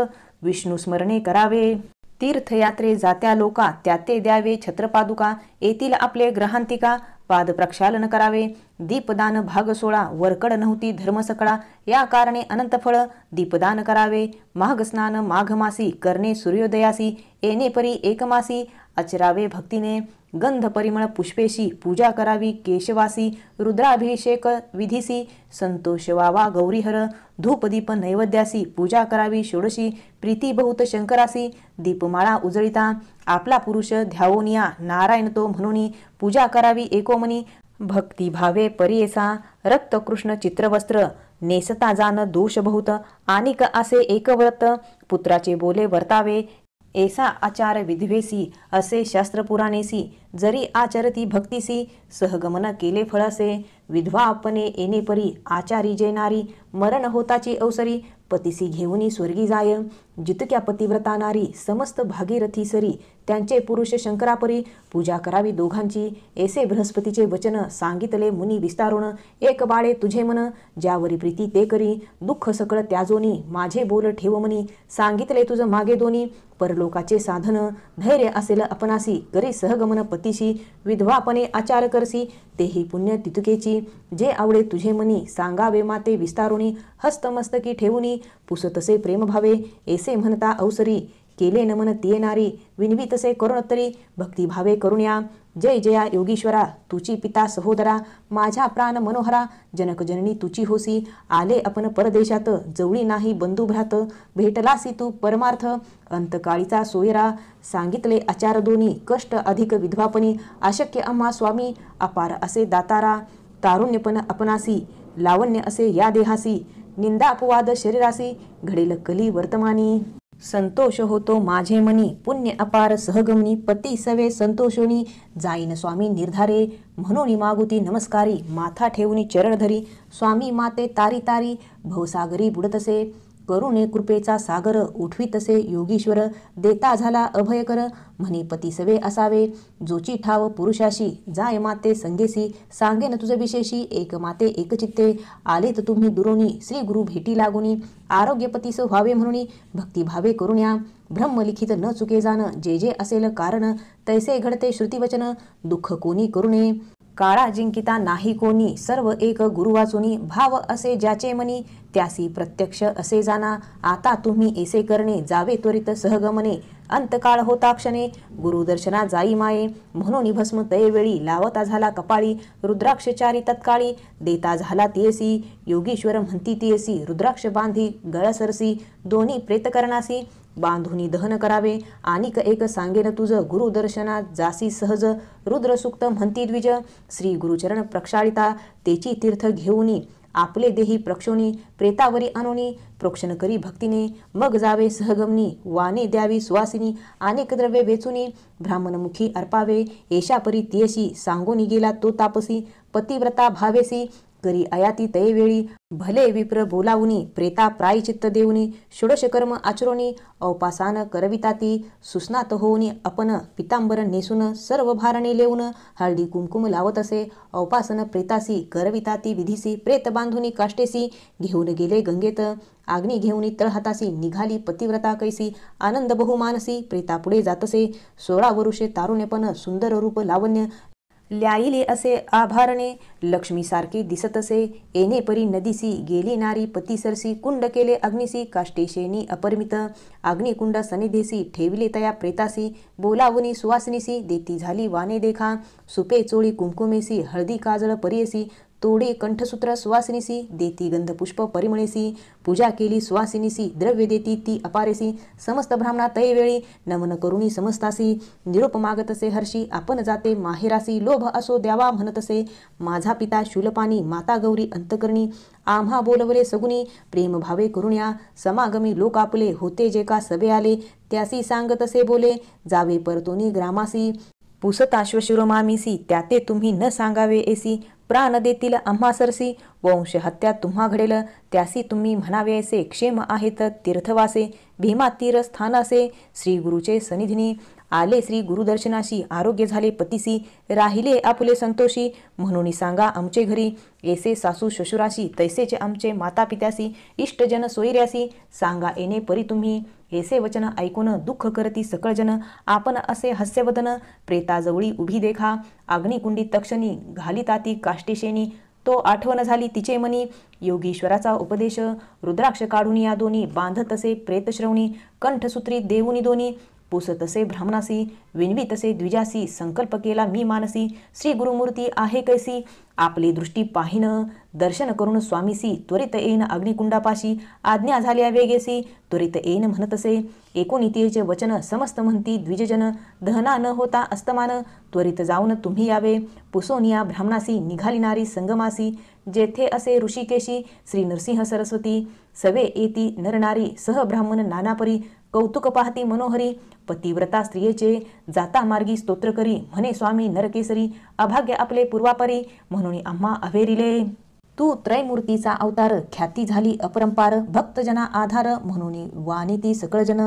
विष्णू स्मरणे करावे, तीर्थयात्रे जात्या लोका, त्याते द्यावे छत्रपादुका, येतील आपले ग्रहांतिका, पाद प्रक्षालन करावे, दीपदान भाग 16, वरकड नव्हती धर्म सकळा, या कारणे अनंत फळ, दीपदान करावे, माघ स्नान माघ मासी, करणे सूर्योदयासी, येणे परी एकमासी, आचरावे भक्तीने, गंध परिमळ पुष्पेशी, पूजा करावी केशवासी, रुद्राभिषेक विधीसी, संतोष व्हावा गौरीहर, धूपदीप नैवेद्यासी, पूजा करावी षोडशी, प्रीती बहुत शंकरासी, दीपमाळा उजळिता, आपला पुरुष ध्यावोनिया, नारायण तो म्हणून, पूजा करावी एकोमनी, भक्ती भावे परियेसा, रक्त कृष्ण चित्रवस्त्र, नेसता जान दोष बहुत, आनिक असे एकव्रत, पुत्राचे बोले वर्तावे, ऐसा आचार विधवेसी, असे शास्त्र पुराणेसी, जरी आचरती भक्तीसी, सहगमन केले फळासे, विधवा आपणे येणे परी, आचारी जैनारी, मरण होताची अवसरी, पतीसी घेऊनी स्वर्गी जाय, जितक्या पतिव्रता नारी, समस्त भागीरथी सरी, त्यांचे पुरुष शंकरापरी, पूजा करावी दोघांची, ऐसे बृहस्पतीचे वचन, सांगितले मुनी विस्तारून, एक बाळे तुझे मन, ज्यावरी प्रीती ते करी, दुःख सकळ त्याजोनी, माझे बोल ठेव मनी, सांगितले तुझ मागे दोनी, परलोकाचे साधन, धैर्य असेल आपणासी, करी सहगमन पतीशी, विधवापणे आचार करसी, तेही पुण्य तितकेची, जे आवडे तुझे मनी, सांगावे माते विस्तारुणी, हस्तमस्तकी ठेवूनी, पुसतसे प्रेम भावे, ऐसे म्हणता अवसरी, केले नमन तिये नारी, विनवी तसे करुणोत्तरी, भक्ती भावे करुण्या, जय जया योगीश्वरा, तुची पिता सहोदरा, माझ्या प्राण मनोहरा, जनक जननी तुची होसी, आले आपण परदेशात, जवळी नाही बंधू भ्रात, भेटलासी तू परमार्थ, अंतकाळीचा सोयरा, सांगितले आचार दोनी, कष्ट अधिक विधवापणी, अशक्य आम्हा स्वामी, अपार असे दातारा, तारुण्यपण आपणासी, लावण्य असे या देहासी, निंदा अपवाद शरीरासी, घडेल कली वर्तमानी, संतोष होतो माझे मनी, पुण्य अपार सहगमनी, पती सवे संतोषोनी, जाईन स्वामी निर्धारे, म्हणून मागुती नमस्कारी, माथा ठेवूनी चरण धरी, स्वामी माते तारी तारी, भवसागरी बुडतसे, करुणे कृपेचा सागर, उठवीतसे योगीश्वर, देता झाला अभयकर, म्हणे पती सवे असावे, जोची ठाव पुरुषाशी, जाय माते संगेसी, सांगेन तुझ विशेषी, एक माते एक चित्ते, आलेत तुम्ही दुरोनी, श्री गुरु भेटी लागुनी, आरोग्य पतीस व्हावे म्हणून, भक्ती भावे करुण्या, ब्रह्मलिखित न चुके जाण, जे जे असेल कारण, तैसे घडते श्रुतिवचन, दुःख कोणी करुणे, काळा जिंकिता नाही कोणी, सर्व एक गुरु वाचुनी, भाव असे ज्याचे मनी, त्यासी प्रत्यक्ष असे जाना, आता तुम्ही ऐसे करणे, जावे त्वरित सहगमने, अंतकाळ होता क्षणे, गुरुदर्शना जाई माये, म्हणून भस्म तयवेळी, लावता झाला कपाळी, रुद्राक्षचारी तत्काळी, देता झाला तियसी, योगीश्वर म्हणती तियसी, रुद्राक्ष बांधी गळसरसी, दोन्ही प्रेत करणासी, बांधुनी दहन करावे, आनिक एक सांगेन तुझ, गुरुदर्शना जासी सहज, रुद्रसुक्त म्हणती द्विज, श्री गुरुचरण प्रक्षाळिता, तेची तीर्थ घेऊनी, आपले देही प्रक्षोनी, प्रेतावरी आणोनी, प्रोक्षण करी भक्तीने, मग जावे सहगमनी, वाने द्यावी सुवासिनी, अनेक द्रव्ये वेचुनी, ब्राह्मणमुखी अर्पावे, येशापरी तियशी, सांगोनी गेला तो तापसी, पतिव्रता भावेसी, करी अयाती तयवेळी, भले विप्र बोलावुनी, प्रेता प्रायचित्त देऊनी, षोडश कर्म आचरोनी, औपासान करविताती, सुस्नात होऊनी, अपन पितांबर नेसून, सर्व भारणे लेऊन, हळदी कुंकुम लावत असे, औपासन प्रेतासी, करविताती विधीसी, प्रेत बांधुनी काष्टेसी, घेऊन गेले गंगेत, आग्नी घेऊनी तळहातासी, निघाली पतिव्रता कैसी, आनंद बहुमानसी, प्रेता पुढे जातसे, 16 वरुषे तारुण्यपण, सुंदर रूप लावण्य, ल्याईले असे आभारणे, लक्ष्मी सारखे दिसतसे, येणे परी नदीसी, गेली नारी पतीसरसी, कुंड केले अग्निसी, काष्टेशेनी अपरिमित, अग्निकुंड सनिधेसी, ठेविले तया प्रेतासी, बोलावुनी सुवासिनीसी, देती झाली वाने देखा, सुपे चोळी कुंकुमेसी, हळदी काजळ परियसी, तोडे कंठसूत्र सुवासिनीसी, देती गंधपुष्प परिमळेसी, पूजा केली सुवासिनीसी, द्रव्य देती ती अपारेसी, समस्त ब्राह्मणा तयवेळी, नमन करुणी समस्तासी, निरोप मागतसे हर्षी, आपण जाते माहेरासी, लोभ असो द्यावा म्हणतसे, माझा पिता शूलपानी, माता गौरी अंतकरणी, आम्हा बोलवले सगुनी, प्रेम भावे करुण्या, समागमी लोक आपले, होते जे का सभे आले, त्यासी सांगतसे बोले, जावे परतोनी ग्रामासी, पुसताश्वशुरमामिसी त्याते तुम्ही न सांगावे एसी प्राण देतील आम्हा सरसी वंश हत्या तुम्हा घडेल त्यासी तुम्ही म्हणावे असे क्षेम आहेत तीर्थवासे भीमा तीरस्थानासे श्री गुरुचे सनिधिनी आले श्री गुरुदर्शनाशी आरोग्य झाले पतीसी राहिले आपुले संतोषी म्हणून सांगा आमचे घरी ऐसे सासू श्वशुराशी तैसेचे आमचे माता पित्यासी इष्टजन सोयऱ्यासी सांगा येणे परी तुम्ही ऐसे वचन ऐकून दुःख करती सकळजन आपण असे हास्यवदन प्रेताजवळी उभी देखा अग्निकुंडी तक्षणी घालिताती काष्टीशेनी तो आठवण झाली तिचे मनी योगीश्वराचा उपदेश रुद्राक्ष काढून या दोन्ही बांधत असे प्रेतश्रवणी कंठसूत्री देऊनी दोन्ही पुसतसे ब्राह्मणासी विनवितसे द्विजासी संकल्प केला मी मानसी श्री गुरुमूर्ती आहे कैसी आपली दृष्टी पाहिन दर्शन करून स्वामीसी त्वरित येईन अग्निकुंडापाशी आज्ञा झाल्या वेगेसी त्वरित येईन म्हणतसे एकोनितीचे वचन समस्त म्हणती द्विजजन दहना न होता अस्तमान त्वरित जाऊन तुम्ही यावे पुसोनिया ब्राह्मणासी निघाली नारी संगमासी जेथे असे ऋषिकेशी श्री नरसिंह सरस्वती सवे येती नरनारी सह ब्राह्मण नानापरी कौतुक पाहती मनोहरी पतिव्रता स्त्रियेचे जाता मार्गी स्तोत्र करी म्हणे स्वामी नरकेसरी अभाग्य आपले पूर्वापरी म्हणून आम्हा अवेरिले तू त्रैमूर्तीचा अवतार ख्याती झाली अपरंपार भक्तजना आधार म्हणून वानिती सकळजन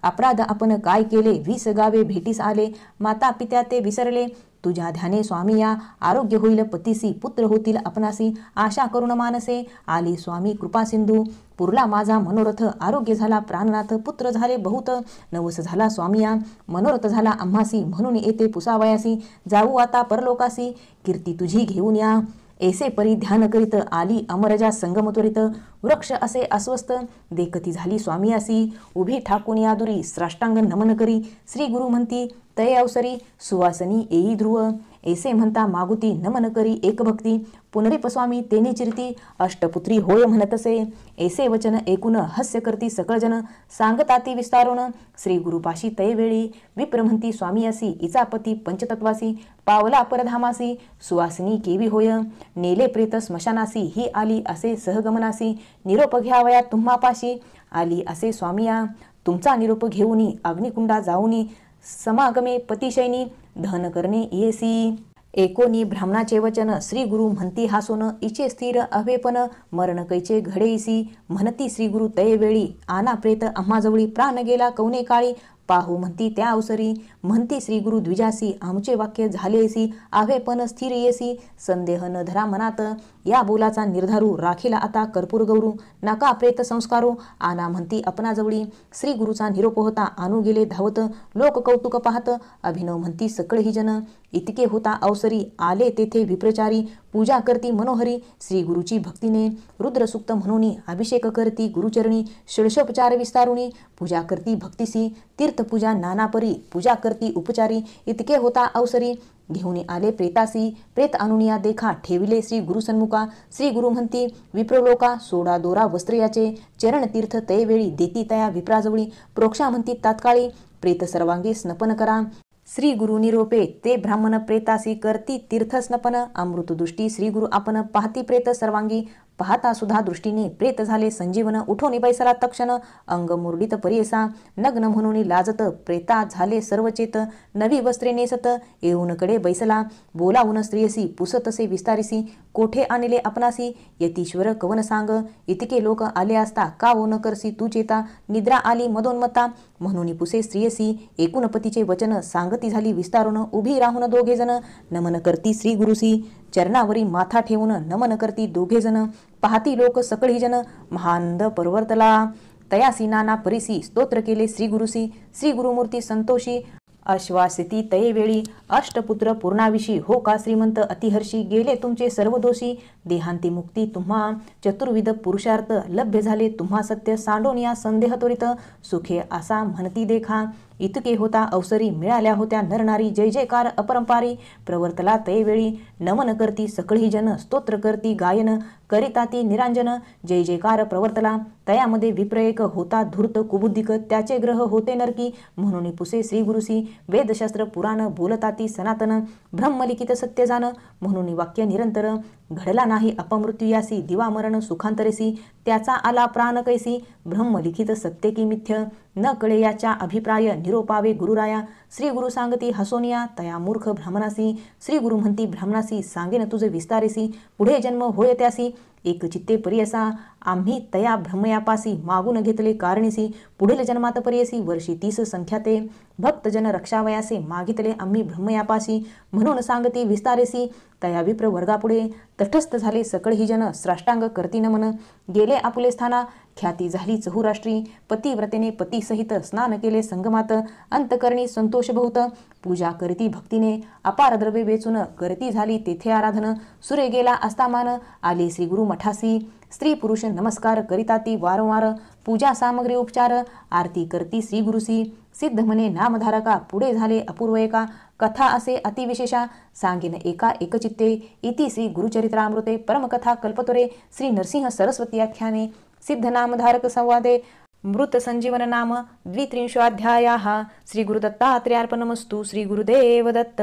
अपराध आपण काय केले 20 गावे भेटीस आले माता पित्या ते विसरले तुझ्या ध्याने स्वामी या आरोग्य होईल पतीसी पुत्र होतील आपणासी आशा करुण मानसे आली स्वामी कृपा सिंधू पुरला माझा मनोरथ आरोग्य झाला प्राणनाथ पुत्र झाले बहुत नवस झाला स्वामी या मनोरथ झाला आम्हासी म्हणून येते पुसावयासी जाऊ आता परलोकासी कीर्ती तुझी घेऊन या ऐसे परी ध्यान करीत आली अमरजा संगम त्वरित वृक्ष असे अस्वस्थ देखती झाली स्वामी असी उभी ठाकून यादुरी साष्टांग नमन करी श्री गुरु म्हणती तय अवसरी सुवासनी येई ध्रुव ऐसे म्हणता मागुती नमन करी एक भक्ती पुनरिप स्वामी तेने चिरती अष्टपुत्री होय म्हणतसे ऐसे वचन ऐकून हास्य करती सकळजन सांगताती विस्तारून श्री गुरुपाशी तय वेळी विप्र म्हणती स्वामी असी इचा पती पंचतत्वासी पावला परधामासी सुवासिनी केवी होय नेले प्रेत स्मशानासी ही आली असे सहगमनासी निरोप घ्यावया तुम्हापाशी आली असे स्वामिया तुमचा निरोप घेऊनी अग्निकुंडा जाऊनी समागमे पतिशैनी धन करणे येसी एकोनी ब्राह्मणाचे वचन श्री गुरु म्हणती हासून इचे स्थिर अवेपन मरण कैचे घडेसी म्हणती श्री गुरु तय वेळी आना प्रेत आम्हाजवळी प्राण गेला कौने काळी पाहू म्हणती त्या अवसरी म्हणती श्री गुरु द्विजासी आमचे वाक्य झालेसी आवेपन स्थिर येसी संदेह न धरा मनात या बोलाचा निर्धारू राखीला आता कर्पूर गौरू नाका प्रेत संस्कारो आना म्हणती अपनाजवळी श्री गुरुचा निरोप होता आणू गेले धावत लोक कौतुक पाहत अभिनव म्हणती सकळ ही जन इतके होता अवसरी आले तेथे विप्रचारी पूजा करती मनोहरी श्री गुरुची भक्तीने रुद्रसुक्त म्हणून अभिषेक करती गुरुचरणी षोडशोपचार विस्तारुणी पूजा करती भक्तिसी तीर्थपूजा नानापरी पूजा करती उपचारी इतके होता अवसरी घेऊन आले प्रेतासी प्रेत आणुनिया देखा ठेविले श्री गुरु सन्मुखा श्री गुरु म्हणती विप्रलोका सोडा दोरा वस्त्र याचे चरण तीर्थ तयवेळी देती तया विप्राजवळी प्रोक्षा म्हणती तात्काळी प्रेत सर्वांगी स्नपन करा श्री गुरु निरोपे ते ब्राह्मण प्रेतासी करती तीर्थ स्नपन अमृत दृष्टी श्री गुरु आपण पाहती प्रेत सर्वांगी पाहता सुद्धा दृष्टीने प्रेत झाले संजीवन उठोनी बैसला तक्षण अंग मुरडीत परियसा नग्न म्हणून लाजत प्रेता झाले सर्वचेत नवी वस्त्रे नेसत येऊन कडे बैसला बोलावून स्त्रियसी पुसतसे विस्तारिसी कोठे आणले आपणासी यतीश्वर कवन सांग इतके लोक आले असता का ओ न करसी तू चेता निद्रा आली मदोन्मता म्हणून पुसे स्त्रियसी एकूण पतीचे वचन सांगती झाली विस्तारून उभी राहून दोघे जण नमन करती श्री गुरुसी चरणावरी माथा ठेवून नमन करती दोघे जण पाहती लोक सकळी जन महानंद परवर्तला तयासी नाना परिसी स्तोत्र केले श्री गुरुसी श्री गुरुमूर्ती संतोषी अश्वासिती तयेवेळी अष्टपुत्र पूर्णाविषी हो का श्रीमंत अतिहर्षी गेले तुमचे सर्व दोषी देहांती मुक्ती तुम्हा चतुर्विध पुरुषार्थ लभ्य झाले तुम्हा सत्य सांडून या संदेह त्वरित सुखे असा म्हणती देखा इतके होता अवसरी मिळाल्या होत्या नरनारी जय जयकार अपरंपारी प्रवर्तला तयवेळी नमन करती सकळी जन स्तोत्र करती गायन करिताती निरांजन जय जयकार प्रवर्तला तयामध्ये विप्रयक होता धूर्त कुबुद्धिक त्याचे ग्रह होते नरकी म्हणून पुसे श्री गुरुसी वेदशास्त्र पुराण बोलताती सनातन ब्रह्मलिखित सत्य जाण म्हणून वाक्य निरंतर घडला नाही अपमृत्यू यासी दिवा मरण सुखांतरेसी त्याचा आला प्राण कैसी ब्रह्मलिखित सत्य की मिथ्य न कळे याचा अभिप्राय निरोपावे गुरुराया. श्री गुरु सांगती हसोनिया तया मूर्ख ब्राह्मणासी. श्री गुरु म्हणती ब्राह्मणासी सांगेन तुझे विस्तारेसी. पुढे जन्म होय त्यासी एक चित्ते परियसा. आम्ही तया ब्रह्मयापासी मागून घेतले कारणीसी. पुढील जन्मात परियसी वर्षी 30 संख्याते. भक्तजन रक्षावयासे मागितले आम्ही ब्रह्मयापासी. म्हणून सांगती विस्तारेसी तया विप्र वर्गापुढे. तटस्थ झाले सकळही जन साष्टांग करती नमन. गेले आपुले स्थाना ख्याती झाली चहुराष्ट्री. पतिव्रतेने पतीसहित स्नान केले संगमात. अंतकरणी संतोष बहुत पूजा करती भक्तीने. अपार द्रव्य वेचून करती झाली तेथे आराधन. सुरे गेला अस्तामान आले श्री गुरु मठासी. स्त्री पुरुष नमस्कार करिता ती वारंवार. पूजा सामग्री उपचार आरती करती श्री गुरुसी. सिद्ध म्हणे नामधारका पुढे झाले अपूर्व एका. कथा असे अतिविशेषा सांगेन एका एकचित्ते. इति श्री गुरुचरित्रामृते परमकथा कल्पतोरे श्री नरसिंह सरस्वती आख्याने सिद्ध नामधारक संवादे मृत संजीवन नाम 23 श्री गुरुदत्तात्रेयार्पणमस्तु. श्री गुरुदेव दत्त.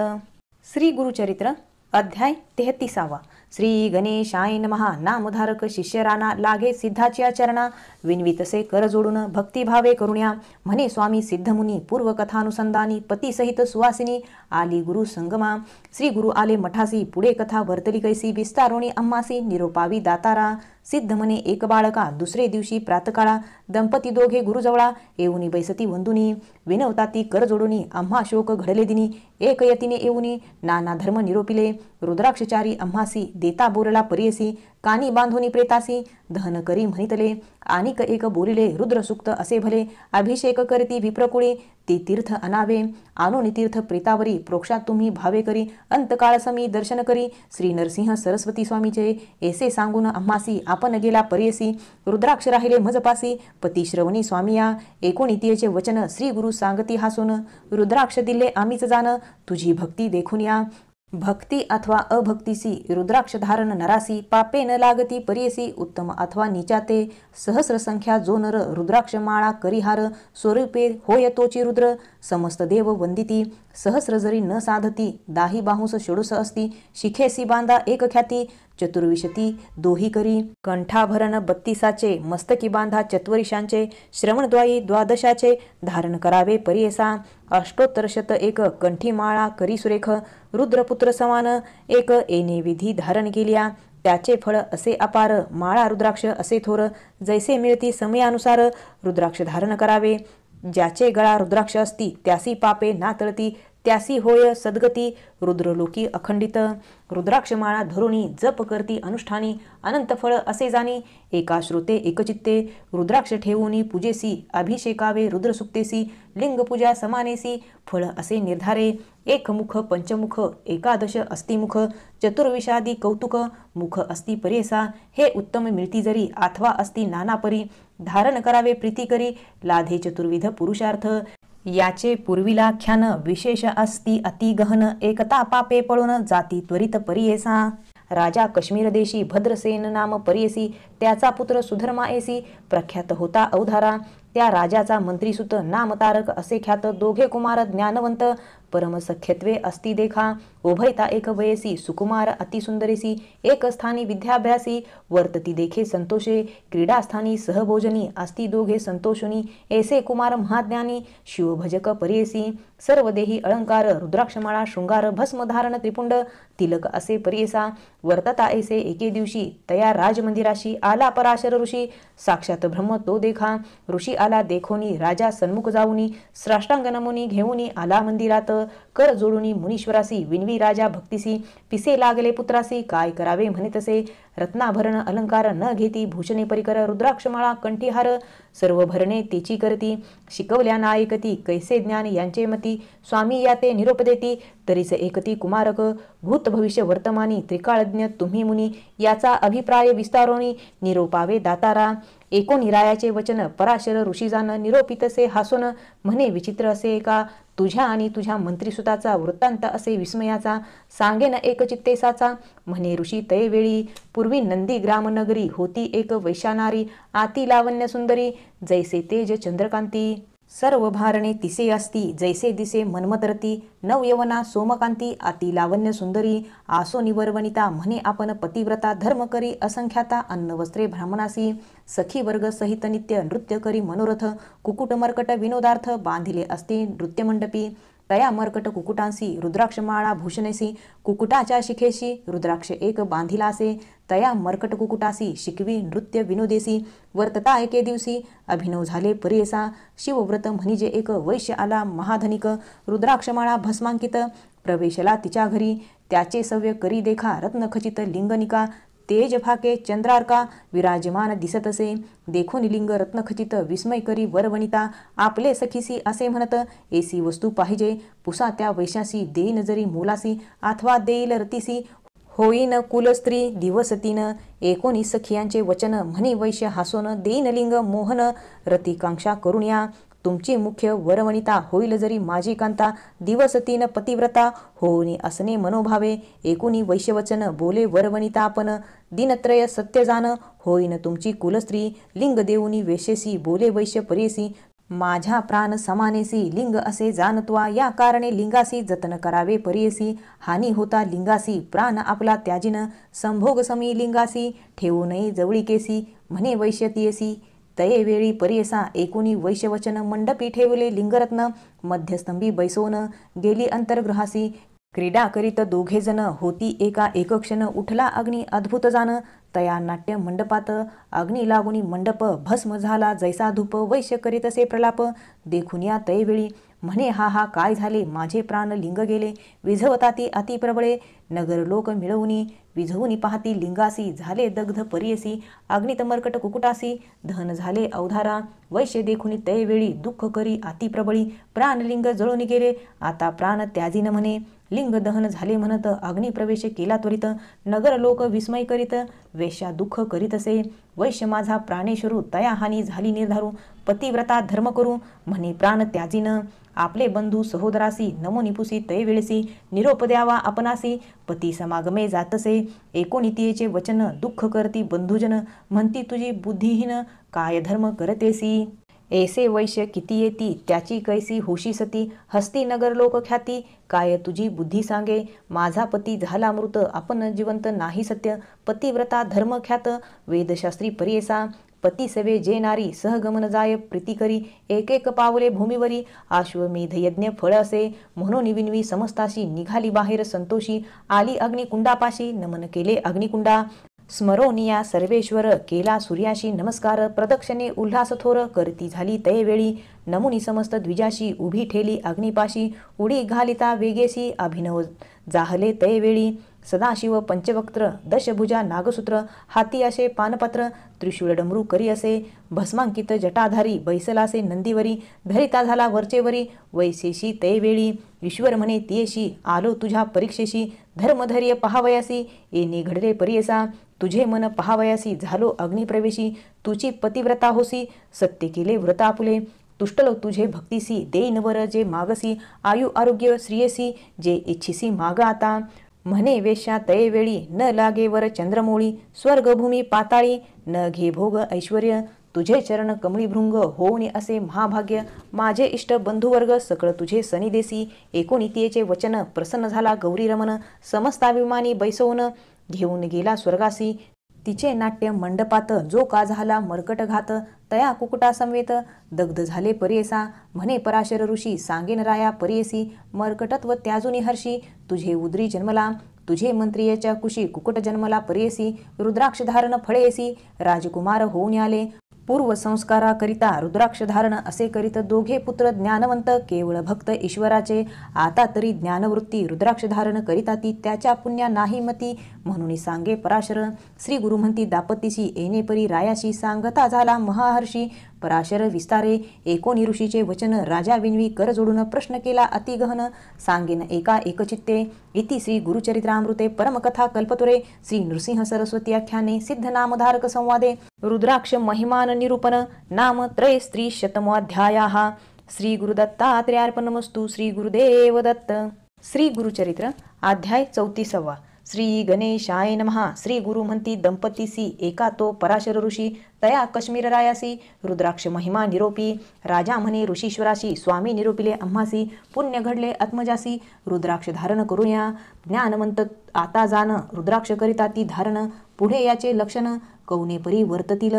श्री गुरुचरित्र अध्याय 33. श्री गणेशाय नमः. नामधारक शिष्य राणा लागे सिद्धाच्या चरणा. विनवितसे कर जोडून भक्तिभावे करुण्या. म्हणे स्वामी सिद्धमुनी पूर्वकथानुसंधानी. पतीसहित सुवासिनी आली गुरु संगमा. श्री गुरु आले मठासी. पुढे कथा वर्तली कैसी विस्तारोणी आम्हासी. निरोपावी दातारा. सिद्ध म्हणे एक बाळका. दुसरे दिवशी प्रातकाळा दंपती दोघे गुरुजवळा. येऊनी बैसती वंदुनी. विनवताती कर जोडुनी. आम्हा शोक घडले दिनी. एक यतीने येऊनी नाना धर्म निरोपिले. रुद्राक्षचारी आम्हासी देता बोलला परियसी. कानी बांधुनी प्रेतासी दहन करी म्हणितले. आणिक एक बोलिले रुद्रसुक्त असे भले. अभिषेक करती विप्रकुळे ते तीर्थ अनावे. आणोनी तीर्थ प्रेतावरी प्रोक्षात तुम्ही भावे करी. अंतकाळ समी दर्शन करी. श्री नरसिंह सरस्वती स्वामीचे ऐसे सांगून आम्हासी आपण गेला परियसी. रुद्राक्ष राहिले मजपासी. पती श्रवणी स्वामिया एकोणितीयचे वचन श्री गुरु सांगती हासून. रुद्राक्ष दिले आम्हीच जाण तुझी भक्ती देखून या. भक्ती अथवा अभक्तीसी रुद्राक्ष धारण नरासी. पापे न लागती परियसी. उत्तम अथवा निचाते सहस्र संख्या जो नर रुद्राक्ष माळा करिहार. स्वरूपे होय तोची रुद्र समस्त देव वंदिती. सहस्र जरी न साधती दाही बाहुस षोडश असती. शिखेसी बांधा एक ख्याती चतुर्विशती दोही करी. कंठाभरण 32 मस्तकी बांधा चत्वरिशांचे. श्रवणद्वायी 12 धारण करावे परियसा. अष्टोत्तरशत एक कंठी माळा करी सुरेख. रुद्रपुत्र समान एक येणे विधी धारण केल्या. त्याचे फळ असे अपार. माळा रुद्राक्ष असे थोर. जैसे मिळती समयानुसार रुद्राक्ष धारण करावे. ज्याचे गळा रुद्राक्ष असती त्यासी पापे नातळती. त्यासी होय सद्गती रुद्रलोकी अखंडित. रुद्राक्षमाळा धरुणी जप करती अनुष्ठानी. अनंत फळ असे जाणी. एका श्रुते एकचित्ते रुद्राक्ष ठेवूनी पूजेसी. अभिषेकावे रुद्रसुक्तेसी. लिंगपूजा समानेसी फळ असे निर्धारे. एकमुख पंचमुख 11 अस्तिमुख. चतुर्विषादी कौतुक मुख अस्ति परियसा. हे उत्तम मिळती जरी अथवा अस्ति नानापरी. धारण करावे प्रीती करी. लाधे चतुर्विध पुरुषार्थ. याचे पूर्वीलाख्यान विशेष अस्ति अति गहन. एकता पापे पळून जाती त्वरित परियेसा. राजा काश्मीर देशी भद्रसेन नाम परियसी. त्याचा पुत्र सुधर्मा येसी प्रख्यात होता अवधारा. त्या राजाचा मंत्रीसुत नामतारक असे ख्यात. दोघे कुमार ज्ञानवंत परम सख्यत्वे अस्ति देखा. उभयता एक वयसी सुकुमार अतिसुंदरेसी. एक स्थानी विद्याभ्यासी वर्तती देखे संतोषे. क्रीडास्थानी सहभोजनी अस्ति दोघे संतोषुनी. ऐसे कुमार महाज्ञानी शिवभजक परियसी. सर्व देही अलंकार रुद्राक्षमाळा शृंगार भस्मधारण त्रिपुंड तिलक असे परियसा. वर्तता ऐसे एके दिवशी तया राजमंदिराशी आला पराशर ऋषी. साक्षात ब्रह्म तो देखा. ऋषी आला देखोनी राजा सन्मुख जाऊनी. साष्टांग नमुनी घेऊनी आला मंदिरात. कर जोडुनी मुनीश्वरासी विनवी राजा भक्तीसी. पिसे लागले पुत्रासी काय करावे म्हणितसे. रत्नाभरण अलंकार न घेती भूषणे परिकर. रुद्राक्षमाळा कंठीहार सर्व भरणे तेची करती. शिकवल्या नायकती कैसे ज्ञान यांचे मती. स्वामी या ते निरोप देती तरीच एकती कुमारक. भूत भविष्य वर्तमानी त्रिकाळज्ञ तुम्ही मुनी. याचा अभिप्राय विस्तारोनी निरोपावे दातारा. एकोनिरायाचे वचन पराशर ऋषी जाण. निरोपितसे हासून म्हणे विचित्र असे एका. तुझ्या आणि तुझ्या मंत्रीसुताचा वृत्तांत असे विस्मयाचा. सांगेन एकचित्तेसाचा म्हणे ऋषी तयवेळी. पूर्वी नंदी ग्रामनगरी होती एक वैशानारी. आती लावण्य सुंदरी जैसे तेज चंद्रकांती. सर्व भारणे तिसे असती जैसे दिसे मन्मतरती नवयवना सोमकांती अति लावण्य सुंदरी आसो निवर्वनिता म्हणे आपण पतिव्रता धर्म करी असंख्याता अन्न वस्त्रे ब्राह्मणासी सखी वर्ग सहित नित्य नृत्य करी मनोरथ कुकुट मर्कट विनोदार्थ बांधिले असते नृत्यमंडपी तया मर्कट कुकुटांसी रुद्राक्षमाळा भूषणेसी कुकुटाच्या शिखेशी रुद्राक्ष एक बांधिलासे तया मर्कट कुकुटासी शिकवी नृत्य विनोदेसी वर्तता एके दिवशी अभिनव झाले परेसा शिवव्रत म्हणजे एक वैश्य आला महाधनिक रुद्राक्षमाळा भस्मांकित प्रवेशला तिच्या घरी त्याचे सव्य करी देखा रत्नखचित लिंगनिका तेज फाके चंद्रार्का विराजमान दिसत असे देखून लिंग रत्नखचित विस्मय करी वरवनिता आपले सखीसी असे म्हणत एसी वस्तू पाहिजे पुसा त्या वैशासी देईन जरी मोलासी अथवा देईल रतीसी होईन कुलस्त्री दिवसतीन 19 सखियांचे वचन म्हणे वैश्य हासोन देईन लिंग मोहन रतिकांक्षा करुण्या तुमची मुख्य वरवनिता होईल जरी माझी कांता दिवस तीन पतिव्रता होऊनी असणे मनोभावे एकुणी वैश्यवचन बोले वरवनिता आपण दिनत्रय सत्य जाण होईन तुमची कुलस्त्री लिंग देऊनी वेशेसी बोले वैश्य परेसी माझ्या प्राण समानेसी लिंग असे जाणत्वा या कारणे लिंगासी जतन करावे परेसी हानी होता लिंगासी प्राण आपला त्याजिन संभोग समी लिंगासी ठेवू नये जवळीकेसी म्हणे वैश्यतीयसी तये वेळी परेसा एकुणी वैश्यवचन मंडपी ठेवले लिंगरत्न मध्यस्तंभी बैसोन गेली अंतर्ग्रहासी क्रीडा करीत दोघे जण होती एका एकक्षण उठला अग्नी अद्भुत जाण तया नाट्य मंडपात अग्नी लागुनी मंडप भस्म झाला जैसा धूप वैश्य करीत असे प्रलाप देखून या तयवेळी म्हणे हा हा काय झाले माझे प्राण लिंग गेले विझवताती अति प्रबळे नगर लोक मिळवूनी विझवूनी पाहती लिंगासी झाले दग्ध परियसी अग्नित मर्कट कुकुटासी दहन झाले अवधारा वैश्य देखुनी तयवेळी दुःख करी अति प्रबळी प्राण लिंग जळून गेले आता प्राण त्याजीन म्हणे लिंग दहन झाले म्हणत अग्नी प्रवेश केला त्वरित नगर लोक विस्मय करीत वेश्या दुःख करीत असे वैश्य माझा प्राणेश्वरू तया हानी झाली निर्धारू पतिव्रता धर्म करू म्हणे प्राण त्याजीन आपले बंधू सहोदरासी नमो निपुसी तय वेळेसी निरोप द्यावा आपणासी पती समागमे जातसे एकोणितीयेचे वचन दुःख करती बंधुजन म्हणती तुझी बुद्धिहीन काय धर्म करतेसी ऐसे वैश्य किती येती त्याची कैसी होशी सती हस्ती नगर लोक ख्याती काय तुझी बुद्धी सांगे माझा पती झाला मृत आपण जिवंत नाही सत्य पतिव्रता धर्म ख्यात वेदशास्त्री परियेसा पती सवे जे नारी सहगमन जाय प्रीती करी एक एक पावले भूमीवरी अश्वमेध यज्ञ फळ असे म्हणून विनवी समस्ताशी निघाली बाहेर संतोषी आली अग्निकुंडापाशी नमन केले अग्निकुंडा स्मरोनिया सर्वेश्वर केला सूर्याशी नमस्कार प्रदक्षिणे उल्हास थोर करती झाली तयवेळी नमुनी समस्त द्विजाशी उभी ठेली अग्निपाशी उडी घालिता वेगेसी अभिनव जाहले तयवेळी सदाशिव पंचवक्त्र दशभुजा नागसूत्र हाती असे पानपत्र त्रिशूळ डमरू करी असे भस्मांकित जटाधारी बैसलासे नंदीवरी धरिता झाला वरचेवरी वैशेशी तयवेळी ईश्वर म्हणे तियेशी आलो तुझ्या परीक्षेशी धर्मधैर्य पहावयासी येणे घडले परियसा तुझे मन पहावयासी झालो अग्निप्रवेशी तुझी पतिव्रता होसी सत्य केले व्रतापुले तुष्टलो तुझे भक्तीसी देईन वर जे मागसी आयु आरोग्य श्रियसी जे इच्छिसी माग आता म्हणे वेश्या तयवेळी न लागे वर चंद्रमोळी स्वर्गभूमी पाताळी न घे भोग ऐश्वर्य तुझे चरण कमळीभृंग होऊन असे महाभाग्य माझे इष्ट बंधुवर्ग सकळ तुझे सनिदेसी एकोणितीयेचे वचन प्रसन्न झाला गौरी रमन समस्ताभिमानी बैसवून घेऊन गेला स्वर्गासी तिचे नाट्य मंडपात जो का झाला मर्कट घात तया कुकुटा समवेत दग्ध झाले परियेसा म्हणे पराशर ऋषी सांगेन राया परियेसी मर्कटत्व त्याजुनी हर्षी तुझे उदरी जन्मला तुझे मंत्रियाच्या कुशी कुकुट जन्मला परियेसी रुद्राक्ष धारण फळेसी राजकुमार होऊन आले पूर्व संस्काराकरिता रुद्राक्ष धारण असे करीत दोघे पुत्र ज्ञानवंत केवळ भक्त ईश्वराचे आता तरी ज्ञानवृत्ती रुद्राक्ष धारण करिता ती त्याच्या पुण्या नाही मती म्हणून सांगे पराशर श्री गुरु म्हणती दापतीशी येणे परी रायाशी सांगता झाला महाहर्षी पराशर विस्तारे एकोणी ऋषीचे वचन राजा विनवी कर जोडून प्रश्न केला अतिगहन सांगेन एका एकचित्ते इति श्री गुरुचरित्रामृते परमकथा कल्पतुरे श्री नृसिंह सरस्वती आख्याने सिद्ध नामधारक संवादे रुद्राक्ष महिमान निरूपण नाम त्रय स्त्री शतमोऽध्यायाः श्री गुरुदत्तात्रेयार्पणमस्तु श्री गुरुदेव दत्त श्री गुरुचरित्र अध्याय 34. श्री गणेशाय नमः. श्री गुरु म्हणती दंपतीसी एका तो पराशर ऋषी तया काश्मीर रायासी रुद्राक्ष महिमा निरोपी राजा म्हणे ऋषीश्वराशी स्वामी निरोपिले आम्हासी पुण्य घडले आत्मजासी रुद्राक्ष धारण करूया ज्ञानवंत आता जाण रुद्राक्ष करिता ती धारण पुढे याचे लक्षण कौने परी वर्ततील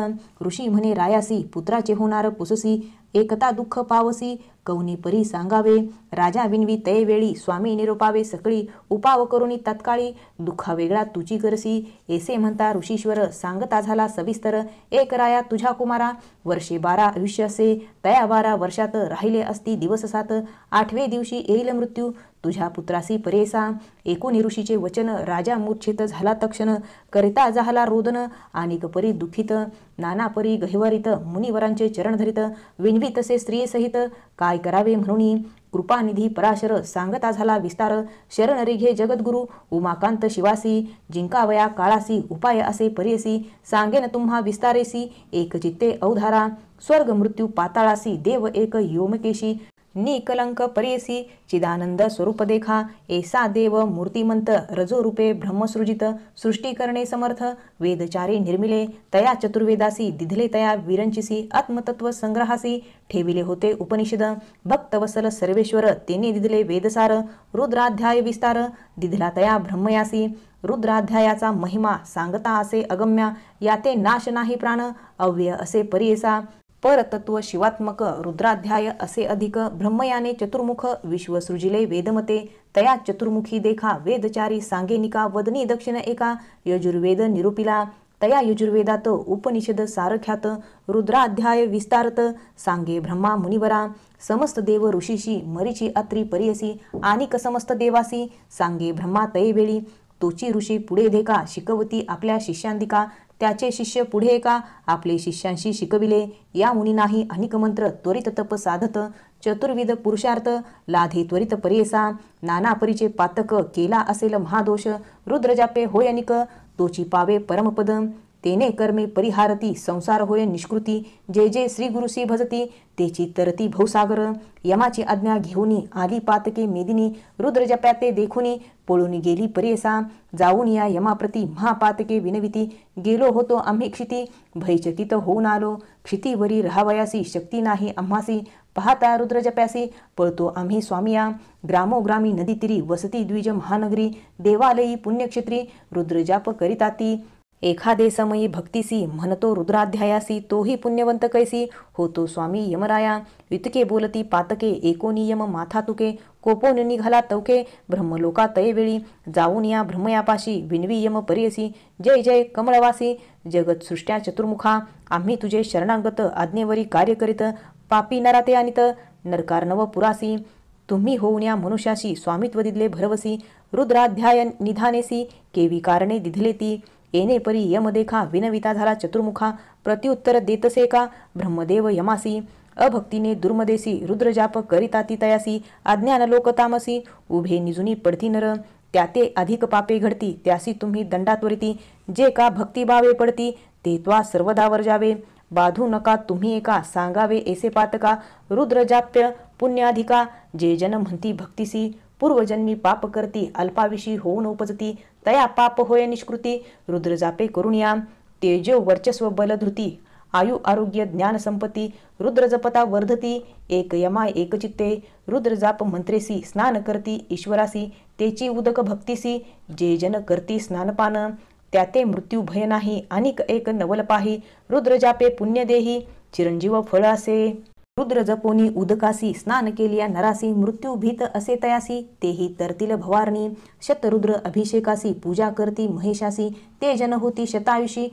ऋषी म्हणे रायासी पुत्राचे होणार पुससी एकता दुःख पावसी कौनी परी सांगावे राजा विनवी तये वेळी स्वामी निरोपावे सकळी उपाव करुणी तत्काळी दुःखा वेगळा तुची करसी ऐसे म्हणता ऋषीश्वर सांगता झाला सविस्तर एक राया तुझ्या कुमारा वर्षे 12 आयुष्य असे तया 12 वर्षात राहिले असती दिवस 7 8व्या दिवशी येईल मृत्यू तुझ्या पुत्रासी परेसा एकूण ऋषीचे वचन राजा मूर्छित झाला तक्षण करिता झाला रोदन अनेक परी दुःखित नाना परी गहिवरित मुनिवरांचे चरण धरित विनवी तसे स्त्री सहित काय करावे म्हणून कृपानिधी पराशर सांगता झाला विस्तार शरण रिघे जगद्गुरु उमाकांत शिवासी जिंकावया काळासी उपाय असे परेसी सांगेन तुम्हा विस्तारेसी एक चित्ते अवधारा स्वर्ग मृत्यू पाताळासी देव एक योमकेशी निकलंक परेसी चिदानंद स्वरूप देखा ऐसा देव मूर्तिमंत रजोरूपे ब्रह्मसृजित सृष्टी करणे समर्थ वेदचारी निर्मिले तया चतुर्वेदासी दिधले तया विरंचिसी आत्मतत्व संग्रहासी ठेविले होते उपनिषद भक्तवसल सर्वेश्वर तेने दिधले वेदसार रुद्राध्याय विस्तार दिधला तया ब्रह्मयासी रुद्राध्यायाचा महिमा सांगता असे अगम्य याते नाश नाही प्राण अव्यय असे परेसा परतत्व शिवात्मक रुद्राध्याय असे अधिक ब्रह्मयाने चतुर्मुख विश्व सृजिले वेदमते तया चतुर्मुखी देखा वेदचारी सांगेनिका वदनी दक्षिण एका यजुर्वेद निरूपिला तया यजुर्वेदात उपनिषद सारख्यात रुद्राध्याय विस्तारत सांगे ब्रह्मा मुनिवरा समस्त देव ऋषीशी मरीची अत्री परियसी आनिक समस्त देवासी सांगे ब्रह्मा तये वेळी तोची ऋषी पुढे देखा शिकवती आपल्या शिष्यांदिका त्याचे शिष्य पुढे एका आपले शिष्यांशी शिकविले या मुनी नाही अनेक मंत्र त्वरित तप साधत चतुर्विध पुरुषार्थ लाधे त्वरित परेसा नाना परीचे पातक केला असेल महादोष रुद्रजापे होय अनिक तोची पावे परमपद तेने कर्मे परिहारती संसार होय निष्कृती जे जे श्री गुरुसी भजती तेची तरती भवसागर यमाची आज्ञा घेऊनी आली पातके मेदिनी रुद्रजप्याते देखुनी पळून गेली परेसा जाऊन या यमाप्रती महापातके विनविती गेलो होतो आम्ही क्षिती भयचकित होऊन आलो क्षितीवरी राहावयासी शक्ती नाही आम्हासी पाहता रुद्रजप्यासी पळतो आम्ही स्वामिया ग्रामोग्रामी नदीतीरी वसती द्विज महानगरी देवालयी पुण्यक्षेत्री रुद्रजाप करिताती एखादे समयी भक्तीसी म्हणतो रुद्राध्यायासी तोही पुण्यवंत कैसी होतो स्वामी यमराया इतके बोलती पातके एकोनियम माथा तुके कोपोन निघाला तवके ब्रह्मलोका तयवेळी जाऊन या ब्रह्मयापाशी विनवी यम परियसी जय जय कमळवासी जगत सृष्ट्या चतुर्मुखा आम्ही तुझे शरणागत आज्ञेवरी कार्य करीत पापी नराते आणित नरकारनव पुरासी तुम्ही होऊन या मनुष्याशी स्वामित्व दिदले भरवसी रुद्राध्याय निधानेसी केवी कारणे दिधले ती येणे परी यम देखा विनविता झाला चतुर्मुखा प्रत्युत्तर देतसे का ब्रह्मदेव यमासी अभक्तीने दुर्मदेसी रुद्रजाप करिताती तयासी अज्ञान लोक तामसी उभे निजुनी पडती नर त्याते अधिक पापे घडती त्यासी तुम्ही दंडात्वरिती जे का भक्तिभावे पडती ते त्वा सर्वदावर जावे बाधू नका तुम्ही एका सांगावे ऐसे पातका रुद्रजाप्य पुण्याधिका जे जन म्हणती भक्तिसी पूर्वजन्मी पाप करती अल्पाविषयी होऊन उपजती तया पाप होय निष्कृती रुद्रजापे करुणिया तेजो वर्चस्व बलधृती आयु आरोग्य ज्ञान संपत्ती रुद्रजपता वर्धती एक यमाय एक चित्ते रुद्रजाप मंत्रेसी स्नान करती ईश्वरासी तेची उदक भक्तीसी जे जन करती स्नानपान त्याते मृत्यू भय नाही अनिक एक नवल पाही रुद्रजापे पुण्य देही चिरंजीव फळ असे रुद्र जपोनी उदकासी स्नान केलिया नरासी मृत्यू भीत असे तयासी तेही तरतील भवारणी शतरुद्र अभिषेकासी पूजा करती महेशासी ते जन होती शतायुषी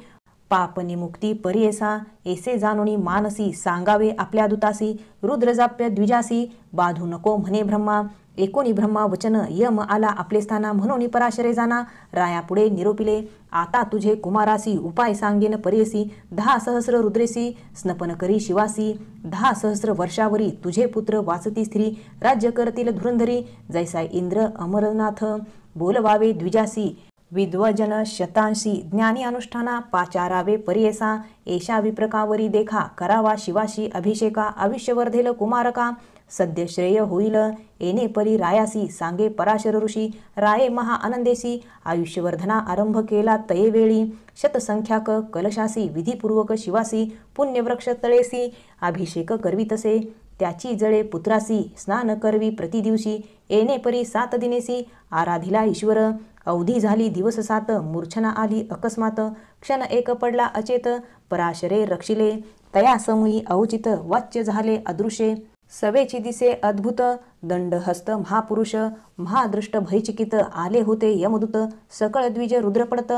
पापनिमुक्ती परियसा ऐसे जाणोनी मानसी सांगावे आपल्या दुतासी रुद्रजाप्य द्विजासी बाधू नको म्हणे ब्रह्मा एकोणी ब्रह्मा वचन यम आला आपले स्थाना म्हणून पराशरे जाना राया पुढे निरोपिले आता तुझे कुमारासी उपाय सांगेन परियसी 10 सहस्र रुद्रेसी स्नपन करी शिवासी 10 सहस्र वर्षावरी तुझे पुत्र वासती स्त्री राज्य करतील धुरंधरी जैसा इंद्र अमरनाथ बोलवावे द्विजासी विद्वजन शतांशी ज्ञानी अनुष्ठाना पाचारावे परियसा एषा विप्रकावरी देखा करावा शिवाशी अभिषेका आयुष्यवर्धेल कुमारका सद्य श्रेय होईल येणे परी रायासी सांगे पराशर ऋषी राये महा आनंदेसी आयुष्यवर्धना आरंभ केला तये वेळी शतसंख्याक कलशासी विधीपूर्वक शिवासी पुण्यवृक्ष तळेसी अभिषेक करवितसे त्याची जळे पुत्रासी स्नान करवी प्रतिदिवशी येणे परी 7 दिनेसी आराधिला ईश्वर अवधी झाली दिवस 7 मूर्छना आली अकस्मात क्षण एक पडला अचेत पराशरे रक्षिले तया समूही अवचित वाच्य झाले अदृश्ये सवेची दिसे अद्भुत दंडहस्त महापुरुष महादृष्ट भयचिकित आले होते यमदूत सकळ द्विज रुद्र पडत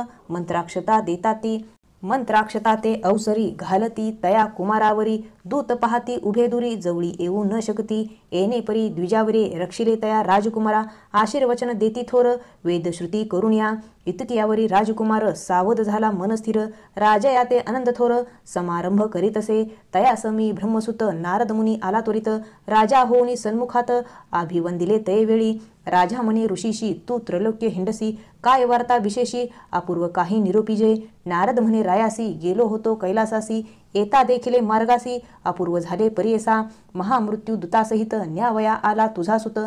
मंत्राक्षता ते अवसरी घालती तया कुमारावरी दूत पाहती उभे दुरी जवळी येऊ न शकती येणे परी द्विजावरे रक्षिले तया राजकुमारा आशीर्वचन देती थोर वेदश्रुती करुण्या इतकियावरी राजकुमार सावध झाला मनस्थिर राजया ते आनंद थोर समारंभ करीतसे तया समी ब्रह्मसुत नारद मुनी आला त्वरित राजा होऊनी सन्मुखात अभिवंदिले तये वेळी राजा म्हणे ऋषीशी तू त्रैलोक्य हिंडसी काय वार्ता विशेषी अपूर्व काही निरोपीजे नारद म्हणे रायासी गेलो होतो कैलासासी येता देखिले मार्गासी अपूर्व झाले परियसा महामृत्यू दूतासहित न्यावया आला तुझा सुत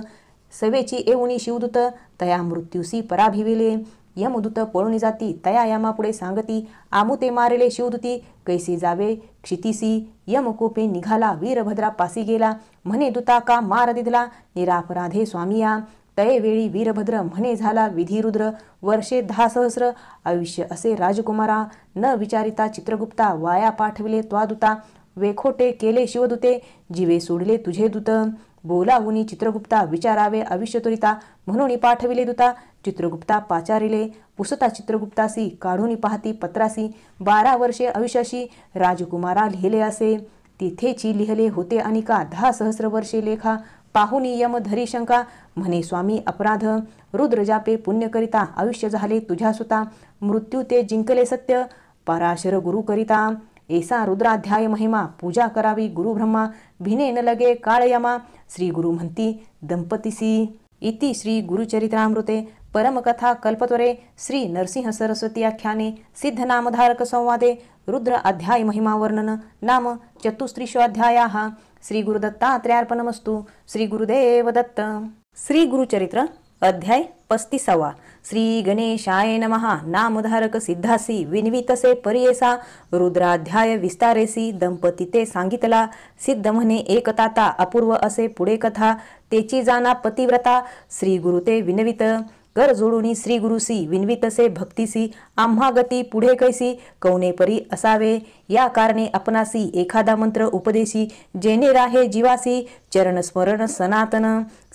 सवेची येऊनी शिवदूत तया मृत्यूसी पराभिविले यमदूत पळून जाती तया यमापुढे सांगती आमुते मारेले शिवदूती कैसी जावे क्षितीसी यमकोपे निघाला वीरभद्रा पासी गेला म्हणे दूता का मार दिधला निरापराधे स्वामिया तये वेळी वीरभद्र म्हणे झाला विधिरुद्र वर्षे 10 सहस्र आयुष्य असे राजकुमारा न विचारिता चित्रगुप्ता वाया पाठविले त्वादूता वेखोटे केले शिवदूते जीवे सोडले तुझे दूत बोलावुनी चित्रगुप्ता विचारावे आयुष्य त्वरिता म्हणून पाठविले दूता चित्रगुप्ता पाचारिले पुसता चित्रगुप्तासी काढून पाहती पत्रासी 12 वर्षे आयुष्याशी राजकुमारा लिहिले असे तिथेची लिहिले होते अनिका 10 सहस्र वर्षे लेखा पाहुनी यम धरी शंका म्हणे स्वामी अपराध रुद्र जापे पुण्य करिता आयुष्य झाले तुझ्या सुता मृत्यू ते जिंकले सत्य पराशर गुरु करिता ऐसा रुद्राध्याय महिमा पूजा करावी गुरु ब्रह्मा भिने न लगे काळ यमा श्री गुरु म्हणती दंपतीसी इति श्री गुरुचरित्रामृते परमकथा कल्पत्वरे श्री नरसिंह सरस्वती आख्याने सिद्धनामधारक संवादे रुद्र अध्याय महिमा वर्णन नाम चतुस्त्रिशोऽध्यायाः श्री गुरुदत्तात्रेयार्पणमस्तु श्री गुरुदेव दत्त श्री गुरुचरित्र अध्याय 35 श्री गणेशाय नमः नामधारक सिद्धासी विनवितसे परियेसा रुद्राध्याय विस्तारेसी दंपती ते सांगितला सिद्ध म्हणे एक ताता अपूर्व असे पुढे कथा तेची जाना पतिव्रता श्री गुरु ते विनवित कर जोडुनी श्री गुरुसी विनवितसे भक्तीसी आम्हा गती पुढे कैसी कौने परी असावे या कारणे आपणासी एखादा मंत्र उपदेशी जेने राहे जीवासी चरण स्मरण सनातन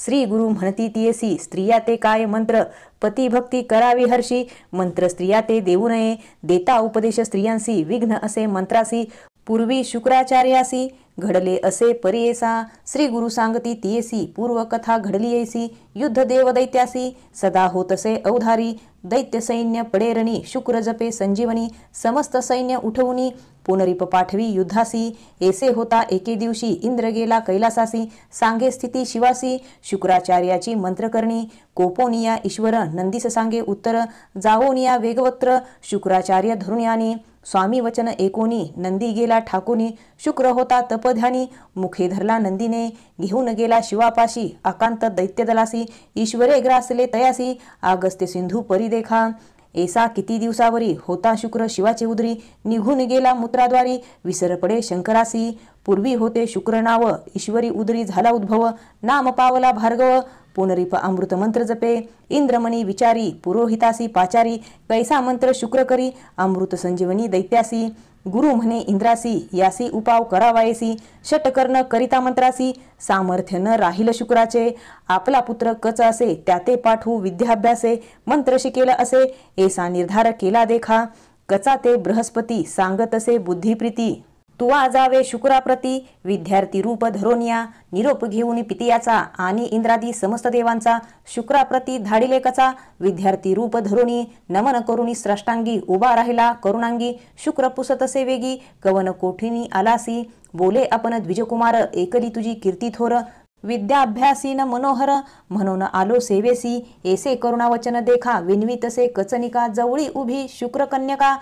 श्री गुरु म्हणती तियेसी स्त्रिया ते काय मंत्र पती भक्ती करावी हर्षी मंत्र स्त्रिया ते देऊ नये देता उपदेश स्त्रियांसी विघ्न असे मंत्रासी पूर्वी शुक्राचार्यासी घडले असे परियेसा श्री गुरु सांगती तियेसी पूर्व कथा घडली येसी युद्ध देव दैत्यासी सदा होतसे अवधारी दैत्य सैन्य पडेरणी शुक्र जपे संजीवनी समस्त सैन्य उठवुनी पुनरिप पाठवी युद्धासी ऐसे होता एके दिवशी इंद्र गेला कैलासासी सांगे स्थिती शिवासी शुक्राचार्याची मंत्र करणी कोपोनिया ईश्वर नंदीस सांगे उत्तर जावोनिया वेगवत्र शुक्राचार्य धरुण्यानी स्वामी वचन एकोनी नंदी गेला ठाकुनी शुक्र होता तपध्यानी मुखे धरला नंदीने घेऊन गेला शिवापाशी अकांत दैत्य दलासी ईश्वरे ग्रासले तयासी आगस्त्य सिंधू परिदेखा ऐसा किती दिवसावरी होता शुक्र शिवाचे उदरी निघून गेला मूत्राद्वारी विसर पडे शंकरासी पूर्वी होते शुक्र नाव ईश्वरी उदरी झाला उद्भव नाम पावला भार्गव पुनरिप अमृत मंत्र जपे इंद्रमणी विचारी पुरोहितासी पाचारी कैसा मंत्र शुक्र करी अमृत संजीवनी दैत्यासी गुरु म्हणे इंद्रासी यासी उपाव करावायसी षटकर्ण करिता मंत्रासी सामर्थ्य न राहिल शुक्राचे आपला पुत्र कच असे त्याते पाठवू विद्याभ्यासे मंत्र शिकेला असे ऐसा निर्धार केला देखा कचा ते बृहस्पती सांगत असे बुद्धिप्रीती तुवा जावे शुक्राप्रती विद्यार्थी रूप धरोनिया निरोप घेऊन पितियाचा आणि इंद्रादी समस्त देवांचा शुक्राप्रती धाडिले कचा विद्यार्थी रूप धरोनी नमन करुणी स्रष्टांगी उभा राहिला करुणांगी शुक्र पुसतसे वेगी कवन कोठिनी आलासी बोले आपण द्विजकुमार एकली तुझी कीर्ती थोर विद्याभ्यासीन मनोहर म्हणून आलो सेवेसी, ऐसे करुणा वचन देखा विनवितसे कचनिका, जवळी उभी शुक्रकन्यका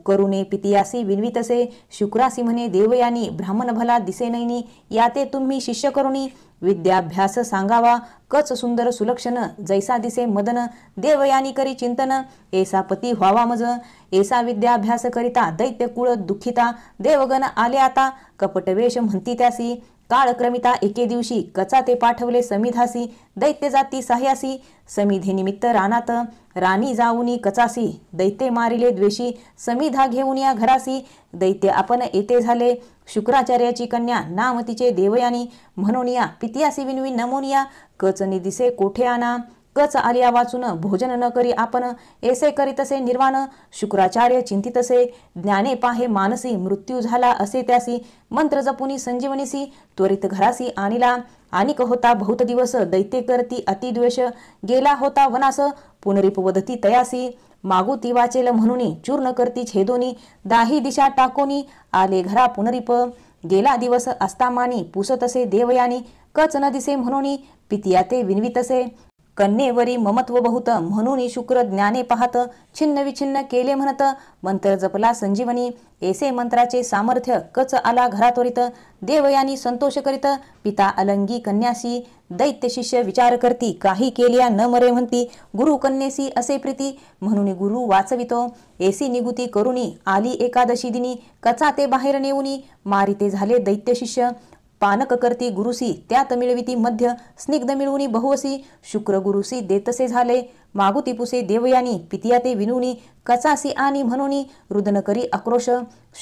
करुणे पितियासी विनवितसे, शुक्रासी म्हणे देवयानी ब्राह्मण भला दिसे नैनी, याते तुम्ही शिष्य करुणी विद्याभ्यास सांगावा, कच सुंदर सुलक्षण जैसा दिसे मदन, देवयानी करी चिंतन ऐसा पती व्हावा मज, ऐसा विद्याभ्यास करिता दैत्य कुळ दुःखिता, देवगण आले आता कपटवेश म्हणती त्यासी, काळक्रमिता एके दिवशी कचा ते पाठवले समिधासी, दैत्य जाती साह्यासी समिधे निमित्त रानात, राणी जाऊनी कचासी दैत्य मारिले द्वेषी, समिधा घेऊन या घरासी दैत्य आपण येते झाले, शुक्राचार्याची कन्या नाम तिचे देवयानी, म्हणून या पितियासी विनवी नमोनिया, कच निदिसे कोठे आना, कच आलिया वाचून भोजन न करी आपण, ऐसे करीतसे निर्वाण, शुक्राचार्य चिंतितसे ज्ञाने पाहे मानसी, मृत्यू झाला असे त्यासी, मंत्र जपुनी संजीवनीसी त्वरित घरासी आणिला, आणिक होता बहुत दिवस दैत्य करती अतिद्वेष, गेला होता वनास पुनरिप वदती तयासी, मागुती वाचेल म्हणून चूर्ण करती छेदोनी, दाही दिशा टाकोनी आले घरा पुनरिप, गेला दिवस अस्तामानी पुसतसे देवयानी, कच न दिसे म्हणून पितिया ते विनवितसे, कन्येवरी ममत्व बहुत म्हणून शुक्र ज्ञाने पाहत, छिन्न विछिन्न केले म्हणत मंत्र जपला संजीवनी, ऐसे मंत्राचे सामर्थ्य कच आला घरात्वरित, देवयानी संतोष करीत पिता अलंगी कन्यासी, दैत्य शिष्य विचार करती काही केल्या न मरे म्हणती, गुरु कन्येसी असे प्रीती म्हणून गुरु वाचवितो, ऐसी निगुती करुणी आली एकादशी दिनी, कचा ते बाहेर नेऊनी मारिते झाले दैत्य शिष्य, पानक करती गुरुसी त्यात मिळविती मध्य, स्निग्ध मिळवूनी बहुवसी शुक्र गुरुसी देतसे झाले, मागुती पुसे देवयानी पितिया ते विनुनी, कचासी आणि म्हणूनी रुदन करी आक्रोश,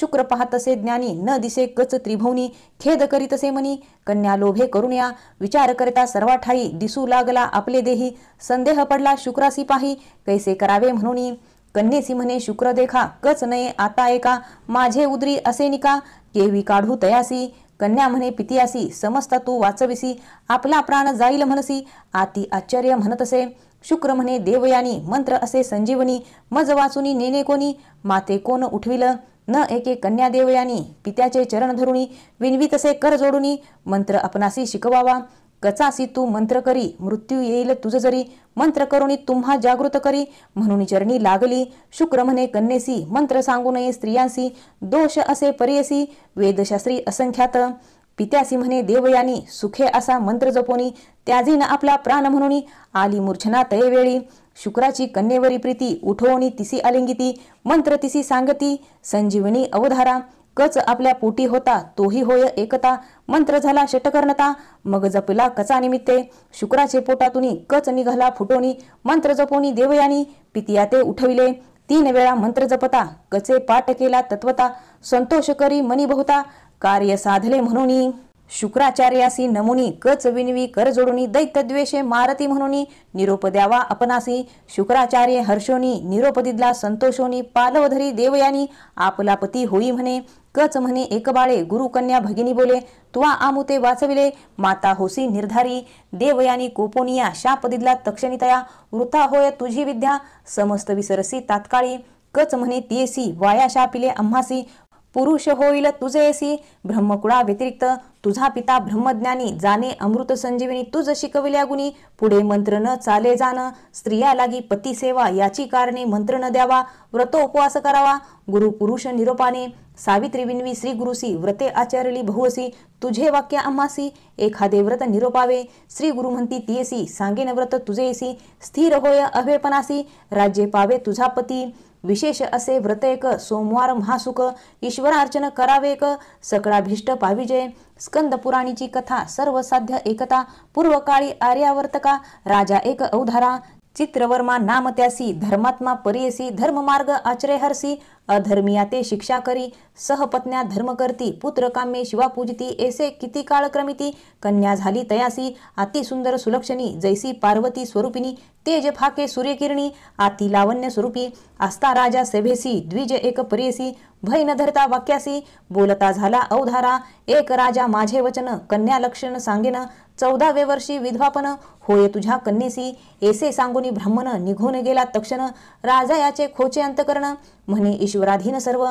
शुक्र पाहतसे ज्ञानी न दिसे कच त्रिभुवनी, खेद करीतसे मनी कन्या लोभे करुण्या, विचार करता सर्वा ठाई दिसू लागला आपले देही, संदेह पडला शुक्रासी पाही कैसे करावे म्हणूनी, कन्येसी म्हणे शुक्र देखा कच नये आता एका, माझे उदरी असे निका केवी काढू तयासी, कन्या म्हणे पितियासी समजता तू वाचविसी, आपला प्राण जाईल म्हणसी आती आश्चर्य म्हणतसे, शुक्र म्हणे देवयानी मंत्र असे संजीवनी, मज वाचुनी नेने कोणी माते कोण उठविल, न एके कन्या देवयानी पित्याचे चरण धरुणी, विनवितसे कर जोडुनी मंत्र आपणासी शिकवावा, कचासी तू मंत्र करी मृत्यू येईल तुझ जरी, मंत्र करुणी तुम्हा जागृत करी म्हणून चरणी लागली, शुक्र म्हणे कन्येसी मंत्र सांगू नये स्त्रियांसी, दोष असे परियसी वेदशास्त्री असंख्यात, पित्यासी म्हणे देवयानी सुखे असा मंत्र जपोनी, त्याजीन आपला प्राण म्हणून आली मूर्छना तयवेळी, शुक्राची कन्येवरी प्रीती उठवणी तिसी अलिंगिती, मंत्र तिसी सांगती संजीवनी अवधारा, कच आपल्या पोटी होता तोही होय एकता, मंत्र झाला षटकर्णता मग जपला कचा निमित्ते, शुक्राचे पोटातून कच निघाला फुटोनी, मंत्र जपोनी देवयानी पितिया ते उठविले, 3 वेळा मंत्र जपता कचे पाठ केला तत्वता, संतोष करी मनी बहुता कार्य साधले म्हणून, शुक्राचार्यासी नमुनी कच विनवी कर जोडुनी, दैत्य द्वेषे मारती म्हणून निरोप द्यावा आपणासी, शुक्राचार्य हर्षोनी निरोप दिदला संतोषोनी, पालवधरी देवयानी आपला पती होई म्हणे, कच म्हणे एक बाळे गुरु कन्या भगिनी बोले, तुवा आमुते वाचविले माता होसी निर्धारी, देवयानी कोपोनिया शाप दिदला तक्षणितया, वृथा होय तुझी विद्या समस्त विसरसी तात्काळी, कच म्हणे तियेसी वाया शापिले आम्हासी, पुरुष होईल तुझेसी ब्रह्मकुळा व्यतिरिक्त, तुझा पिता ब्रह्मज्ञानी जाणे अमृत संजीवनी, तुझ शिकविल्या गुणी पुढे मंत्र न चाले जाण, स्त्रिया लागी पती सेवा याची कारणे मंत्र न द्यावा, व्रतोपवास करावा गुरु पुरुष निरोपाने, सावित्री विनवी श्री गुरुसी व्रते आचरली बहुवसी, तुझे वाक्य आम्हासी एखादे व्रत निरोपावे, श्री गुरु म्हणती तियेसी सांगेन व्रत तुझेसी, स्थिर होय अभेपणासी राज्य पावे तुझा पती, विशेष असे व्रत एक सोमवार महासुख, ईश्वरार्चन करावे एक सकळाभीष्ट पाविजय, स्कंद पुराणीची कथा सर्वसाध्य एकता, पूर्वकाळी आर्यावर्तका राजा एक अवधारा, चित्रवर्मा नाम त्यासी धर्मात्मा परियसी, धर्ममार्ग आचरे हरसी अधर्मिया ते शिक्षा करी, सहपत्न्या धर्म करती पुत्र कामे शिवा पूजिती, ऐसे किती काळ क्रमिती कन्या झाली तयासी, अति सुंदर सुलक्षणी जैसी पार्वती स्वरूपिणी, तेज फाके सूर्यकिरणी आती लावण्य स्वरूपी, आस्था राजा सभेसी द्विज एक परियसी, भय न धरता वाक्यासी बोलता झाला अवधारा, एक राजा माझे वचन कन्या लक्षण सांगेन, 14वे वर्षी विधवापन होय तुझ्या कन्येसी, ऐसे सांगुनी ब्राह्मण निघून गेला तक्षण, राजा याचे खोचे अंतकरण म्हणे ईश्वराधीन सर्व,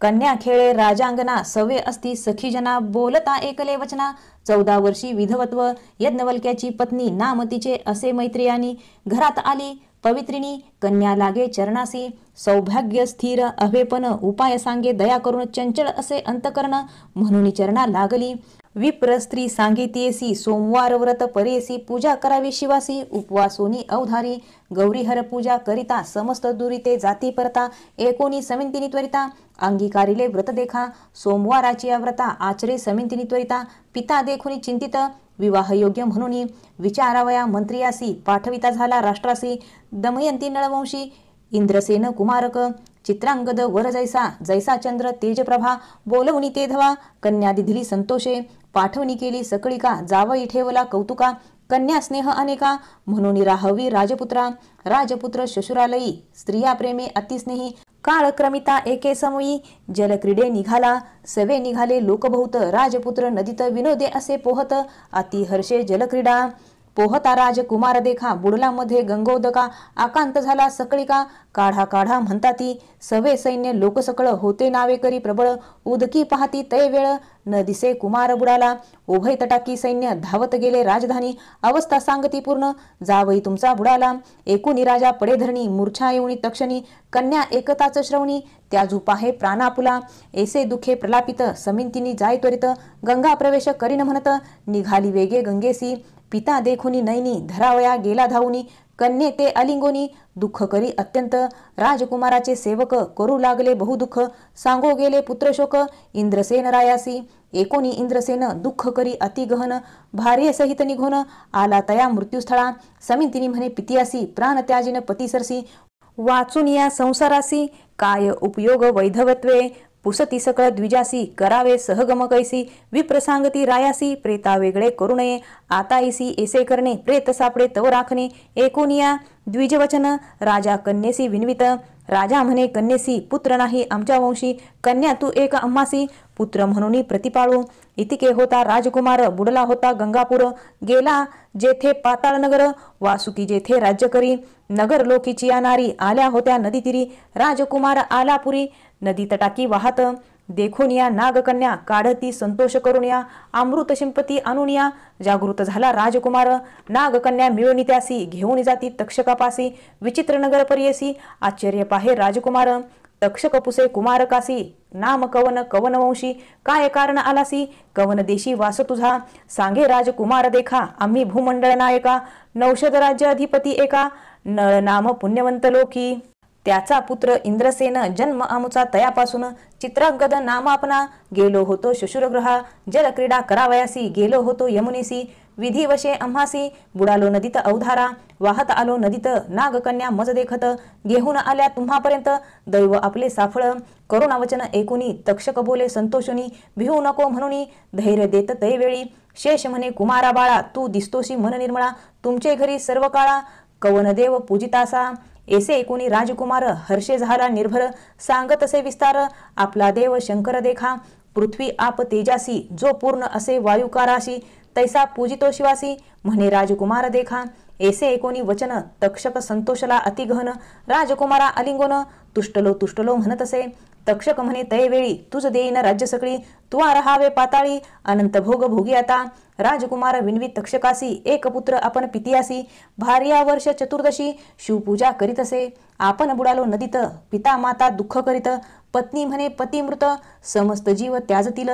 कन्या खेळे राजांगना, सवे असती सखी जना, बोलता एकले वचना. 14 वर्षी विधवत्व, यज्ञवल्क्याची पत्नी, नाम तिचे असे मैत्रियानी. घरात आली पवित्रिणी, कन्या लागे चरणासी. सौभाग्य स्थिर अभेपन, उपाय सांगे दया करून. चंचल असे अंतकरण, म्हणून चरणा लागली. विप्र स्त्री सांगितीयसी, सोमवार व्रत परेसी. पूजा करावी शिवासी, उपवासोनी अवधारी. गौरीहर पूजा करिता, समस्त दुरिते जाती परता. एकोणी समिंतिनी त्वरिता, अंगीकारिले व्रत देखा. सोमवाराची व्रता आचरे समिंतिनी त्वरिता. पिता देखुनी चिंतित, विवाह योग्य म्हणून विचारावया मंत्रियासी. पाठविता झाला राष्ट्रासी, दमयंती नळवंशी. इंद्रसेन कुमारक, चित्रांगद वर जैसा. जैसा चंद्र तेजप्रभा, बोलवणी ते धवा. कन्या दिधली संतोषे, पाठवणी केली सकळिका. जावई ठेवला कौतुका, कन्या स्नेह अनेका. म्हणून राहवी राजपुत्रा, राजपुत्र शशुरालयी. स्त्रिया प्रेमे अतिस्नेही, काळक्रमिता एके समयी. जलक्रीडे निघाला, सवे निघाले लोकबहुत. राजपुत्र नदीत विनोदे असे पोहत, अति हर्षे जलक्रीडा. पोहता राजकुमार देखा, बुडला मध्ये गंगोदका. आकांत झाला सकळिका, काढा काढा म्हणता ती. सवे सैन्य लोकसकळ, होते नावे करी प्रबळ. उदकी पाहती तय वेळ, न दिसे कुमार बुडाला. उभय तटाकी सैन्य धावत गेले राजधानी. अवस्था सांगती पूर्ण, जावई तुमचा बुडाला. एकूणी राजा पडे धरणी, मूर्छा येऊनी तक्षणी. कन्या एकताच श्रवणी, त्याजू पाहे प्राणापुला. ऐसे दुखे प्रलापित, समिंतिनी जाय त्वरित. गंगा प्रवेश करीन म्हणत, निघाली वेगे गंगेसी. पिता देखुनी नैनी, धरावया गेला धावुनी. कन्ये ते अलिंगोनी, दुःख करी अत्यंत. राजकुमाराचे सेवक, करू लागले बहुदुःख. सांगो गेले पुत्रशोक, इंद्रसेन रायासी. एकोणी इंद्रसेन, दुःख करी अतिगहन. भार्ये सहित निघोन, आला तया मृत्यूस्थळा. समितिनी म्हणे पितियासी, प्राण त्याजिन पती सरसी. वाचून या संसारासी, काय उपयोग वैधवत्वे. पुसती सकळ द्विजासी, करावे सहगम कैसी. विप्रसांगती रायासी, प्रेता वेगळे करू नये. आताईसी ऐसे करणे, प्रेत सापडे तव राखणे. एकोनिया द्विजवचन, राजा कन्येसी विनवित. राजा म्हणे कन्येसी, पुत्र नाही आमच्या वंशी. कन्या तू एक आम्हासी, पुत्र म्हणून प्रतिपाळू. इतिके होता राजकुमार, बुडला होता गंगापूर. गेला जेथे पाताळ नगर, वासुकी जेथे राज्य करी. नगर लोकीची या नारी, आल्या होत्या नदी तीरी. राजकुमार आला पुरी, नदी तटाकी वाहत. देखून या नागकन्या, काढती संतोष करून या. अमृत शिंपती आणून या, जागृत झाला राजकुमार. नागकन्या मिळून त्यासी, घेऊन जाती तक्षकापासी. विचित्र नगर परियसी, आश्चर्य पाहे राजकुमार. तक्षक पुसे कुमारकासी, नाम कवन कवनवंशी. काय कारण आलासी, कवन देशी वास तुझा. सांगे राजकुमार देखा, आम्ही भूमंडळ नायका. नौषध राज्य अधिपती एका, नळ नाम पुण्यवंत लोकी. त्याचा पुत्र इंद्रसेन, जन्म आमुचा तयापासून. चित्रांगद नाम आपणा, गेलो होतो शशुरगृहा. जलक्रीडा करावयासी, गेलो होतो यमुनेसी. विधिवशे आम्हासी, बुडालो नदीत अवधारा. वाहत आलो नदीत, नागकन्या मज देखत. घेऊन आल्या तुम्हापर्यंत, दैव आपले साफळ. करुणावचन ऐकुनी, तक्षक बोले संतोषुनी. भिवू नको म्हणून धैर्य देत तैवेळी. शेष म्हणे कुमारा बाळा, तू दिसतोशी मन निर्मळा. तुमचे घरी सर्व काळा, कवनदेव पूजितासा. ऐसे ऐकुनी राजकुमार, हर्षे झाला निर्भर. सांगत असे विस्तार, आपला देव शंकर देखा. पृथ्वी आप तेजासी, जो पूर्ण असे वायुकाराशी. तैसा पूजितो शिवासी, म्हणे राजकुमार देखा. ऐसे ऐकोनी वचन, तक्षक संतोषला अतिगहन. राजकुमारा अलिंगोन, तुष्टलो तुष्टलो म्हणत असे. तक्षक म्हणे तैवेळी, तुझ देईन राज्य सगळी. तुवा रहावे पाताळी, अनंत भोग भोगी आता. राजकुमार विनवी तक्षकासी, एक पुत्र आपण पितियासी. भार्या वर्ष चतुर्दशी, शिवपूजा करीत असे. आपण बुडालो नदीत, पिता माता दुःख करीत. पत्नी म्हणे पतिमृत, समस्त जीव त्याजतील.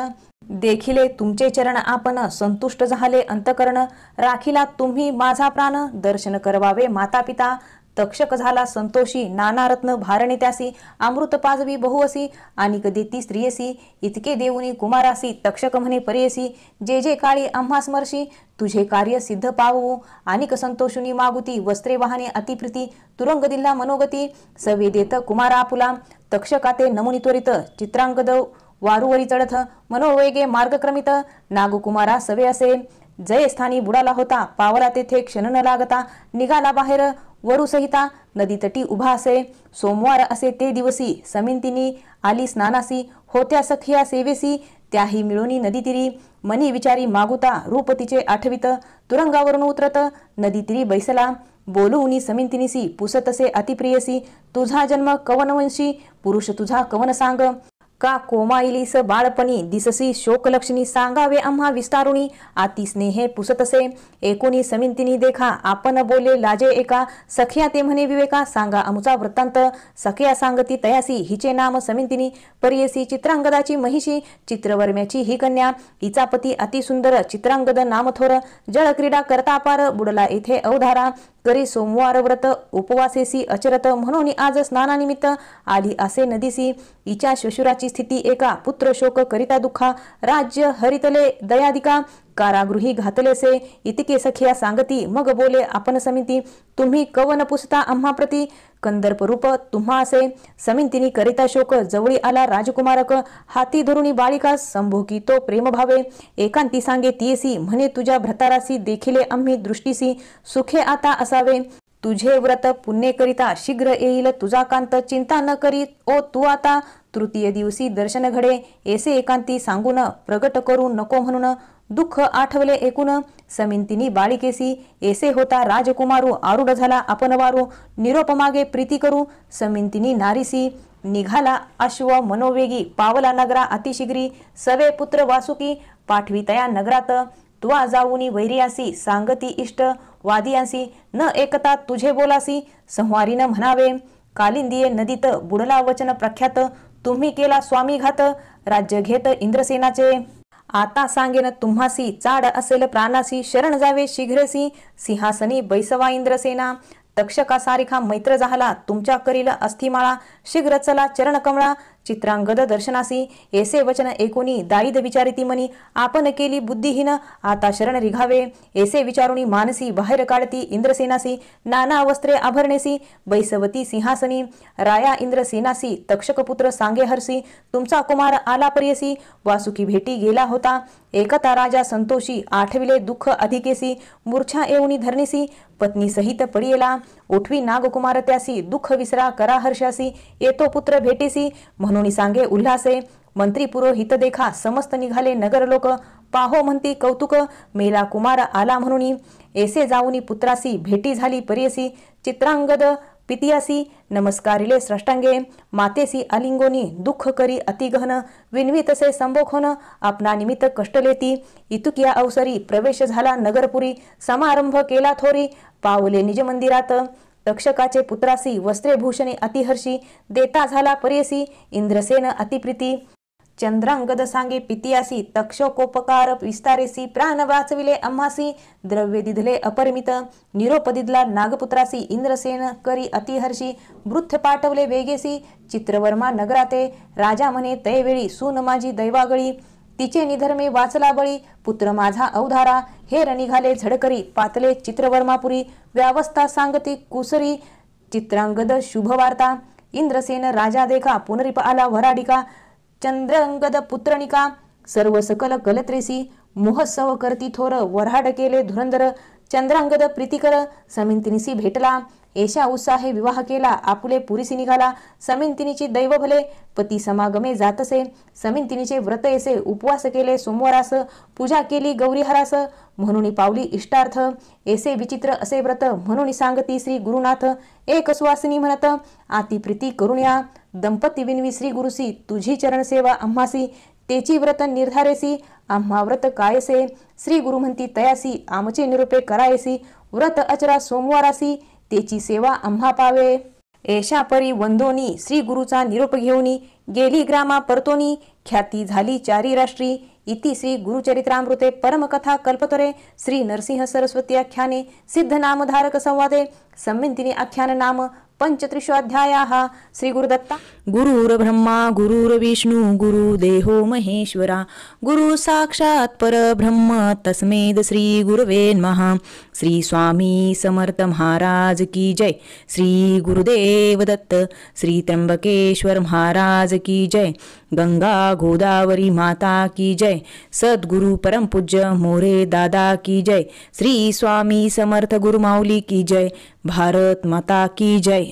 देखिले तुमचे चरण आपण, संतुष्ट झाले अंतकरण. राखिला तुम्ही माझा प्राण, दर्शन करवावे माता पिता. तक्षक झाला संतोषी, नाना रत्न भारणे त्यासी. अमृत पाजवी बहुअसी, आणि देती स्त्रियसी. इतके देऊनी कुमारासी, तक्षक म्हणे परेसी. जे जे काळी आम्हा स्मर्शी, तुझे कार्य सिद्ध पावू. आणिक संतोषुनी मागुती, वस्त्रे वाहने अतिप्रीती. तुरंग दिल्ला मनोगती, सवे देत कुमारा आपुला. तक्षकाते नमुनी त्वरित, चित्रांगद वारुवरी चढत. मनोवेगे मार्गक्रमित, नागकुमारा सवे असे. जय स्थानी बुडाला होता, पावला तेथे क्षण न लागता. निघाला बाहेर वरु सहिता, नदी तटी उभा असे. सोमवार असे ते दिवसी, समिंतिनी आली स्नानासी. होत्या सखिया सेवेसी, त्याही मिळोनी नदी तिरी. मनी विचारी मागुता, रूप तिचे आठवित. तुरंगावरून उतरत, नदी तिरी बैसला. बोलूनी समिंतिनीसी, पुसत असे अतिप्रियसी. तुझा जन्म कवनवंशी, पुरुष तुझा कवन सांग. का कोमाईलीस बाळपणी दिससी शोकलक्षणी सांगावे आम्हा विस्तारुणी आती स्नेहे पुसतसे एकोणी समिंतिनी देखा आपण बोले लाजे एका सख्या ते म्हणे विवेका सांगा आमुचा वृत्तांत सख्या सांगती तयासी हिचे नाम समिंतिनी परियसी चित्रांगदाची महिषी चित्रवर्म्याची ही कन्या हिचा पती अति सुंदर चित्रांगद नाम थोर जळ क्रीडा करता पार बुडला येथे अवधारा करी सोमवार व्रत उपवासेसी अचरत म्हणून आज स्नानानिमित्त आली असे नदीसी हिच्या श्वशुराची स्थिती एका पुत्र शोक करिता दुःखा राज्य हरितले दयादिका कारागृही घातलेसे इतके सखिया सांगती मग बोले आपण समिती तुम्ही कवन पुसता आम्हा प्रती कंदर्प रूप तुम्हा असे समिंतिनी करिता शोक जवळी आला राजकुमारक हाती धरुणी बालिका संभोगी तो प्रेम भावे एकांती सांगे तीयसी म्हणे तुझ्या भ्रतारासी देखिले आम्ही दृष्टीसी सुखे आता असावे तुझे व्रत पुण्य करिता शीघ्र येईल तुझा कांत चिंता न करीत ओ तू आता तृतीय दिवशी दर्शन घडे ऐसे एकांती सांगून प्रगट करू नको म्हणून दुःख आठवले एकूण समिंतिनी बाळिकेसी ऐसे होता राजकुमारू आरूढ झाला आपण वारू निरोप मागे प्रीती करू समिंतिनी नारीसी निघाला अश्व मनोवेगी पावला नगरा अतिशीघ्री सवे पुत्र वासुकी पाठवी तया नगरात तुवा जाऊनी वैरियासी सांगती इष्ट वादियांसी न एकता तुझे बोलासी संवारीन म्हणावे कालिंदिये नदीत बुडला वचन प्रख्यात तुम्ही केला स्वामी घात राज्य घेत इंद्रसेनाचे आता सांगेन तुम्हासी चाड असेल प्राणासी शरण जावे शीघ्रसी सिंहासनी बैसवा इंद्रसेना तक्षका सारिखा मैत्र झाला तुमच्या करील अस्थिमाळा शीघ्र चला चरण कमळा चित्रांगद दर्शनासी ऐसे वचन एकोणी दारिद विचारिती मनी आपण केली बुद्धिहीन आता शरण रिघावे ऐसे विचारुणी मानसी बाहेर काढती इंद्रसेनासी नाना वस्त्रे आभरणेसी बैसवती सिंहासनी राया इंद्रसेनासी तक्षक पुत्र सांगे हरसी तुमचा कुमार आला पर्यसी वासुकी भेटी गेला होता एकता राजा संतोषी आठविले दुःख अधिकेसी मूर्छा येऊनी धरणीसी पत्नी सहित पडियेला ओठवी नागकुमार त्यासी दुःख विसरा करा हर्षासी येतो पुत्र भेटीसी म्हणून सांगे उल्हासे मंत्री पुरोहित देखा समस्त निघाले नगर लोक पाहो म्हणती कौतुक मेला कुमार आला म्हणून ऐसे जाऊनी पुत्रासी भेटी झाली परियसी चित्रांगद पितियासी नमस्कारिले स्रष्टांगे मातेसी अलिंगोनी दुःख करी अतिगहन विनवितसे संभोखन आपणा निमित्त कष्ट लेती इतुकिया अवसरी प्रवेश झाला नगरपुरी समारंभ केला थोरी पावले निज मंदिरात तक्षकाचे पुत्रासी वस्त्रे भूषणे अतिहर्षी देता झाला परियसी इंद्रसेन अतिप्रीती चंद्रांगद सांगे पितियासी तक्षकोपकार विस्तारेसी प्राण वाचविले आम्हासी द्रव्य दिधले अपरिमित निरोप दिदला नागपुत्रासी इंद्रसेन करी अतिहर्षी वृत्थ पाठवले वेगेसी चित्रवर्मा नगराते राजा म्हणे तैवेळी सून माझी दैवागळी तिचे निधर्मे वाचला बळी पुत्र माझा अवधारा हेर निघाले झडकरी पातले चित्रवर्मापुरी व्यावस्था सांगती कुसरी चित्रांगद शुभवार्ता इंद्रसेन राजा देखा पुनरिप आला वराडिका चंद्रांगद पुत्रनिका सर्व सकल कलत्रेसी मोहत्सव करती थोर वऱ्हाड केले धुरंधर चंद्रांगद प्रीतिकर समिंतिनीसी भेटला ऐशा उत्साहे विवाह केला आपुले पुरीसी निघाला समिंतिनीची दैव भले पती समागमे जातसे समिंतिनीचे व्रत ऐसे उपवास केले सोमवारास पूजा केली गौरीहरास म्हणून पावली इष्टार्थ ऐसे विचित्र असे व्रत म्हणून सांगती श्री गुरुनाथ एक सुवासिनी म्हणत आती प्रीती करुण्या दंपती विनवी श्री गुरुसी तुझी चरण सेवा आम्हासी तेची व्रत निर्धारेसी आम्हा व्रत कायसे श्री गुरु म्हणती तयासी आमचे निरूपे करायसी व्रत अचरा सोमवारासी तेची सेवा आम्हा पावे ऐशा परी वंदोनी श्री गुरुचा निरोप घेऊनी गेली ग्रामा परतोनी ख्याती झाली चारी राष्ट्री इति श्री गुरुचरित्रामृते परमकथा कल्पतरे श्री नरसिंह सरस्वती आख्याने सिद्ध नामधारक संवादे समिंतिनी आख्यान नाम पंचत्रिशोऽध्यायाः श्री गुरुदत्ता गुरुर्ब्रह्मा गुरुर्विष्णु गुरुदेहो महेश्वरा गुरु साक्षात् परब्रह्म तस्मेद श्री गुरवे नमः श्री स्वामी समर्थ महाराज की जय श्री गुरुदेव दत्त श्री त्र्यंबकेश्वर महाराज की जय गंगा गोदावरी माता की जय सद्गुरु परम पूज्य मोरे दादा की जय श्री स्वामी समर्थ गुरु माऊली की जय भारत माता की जय।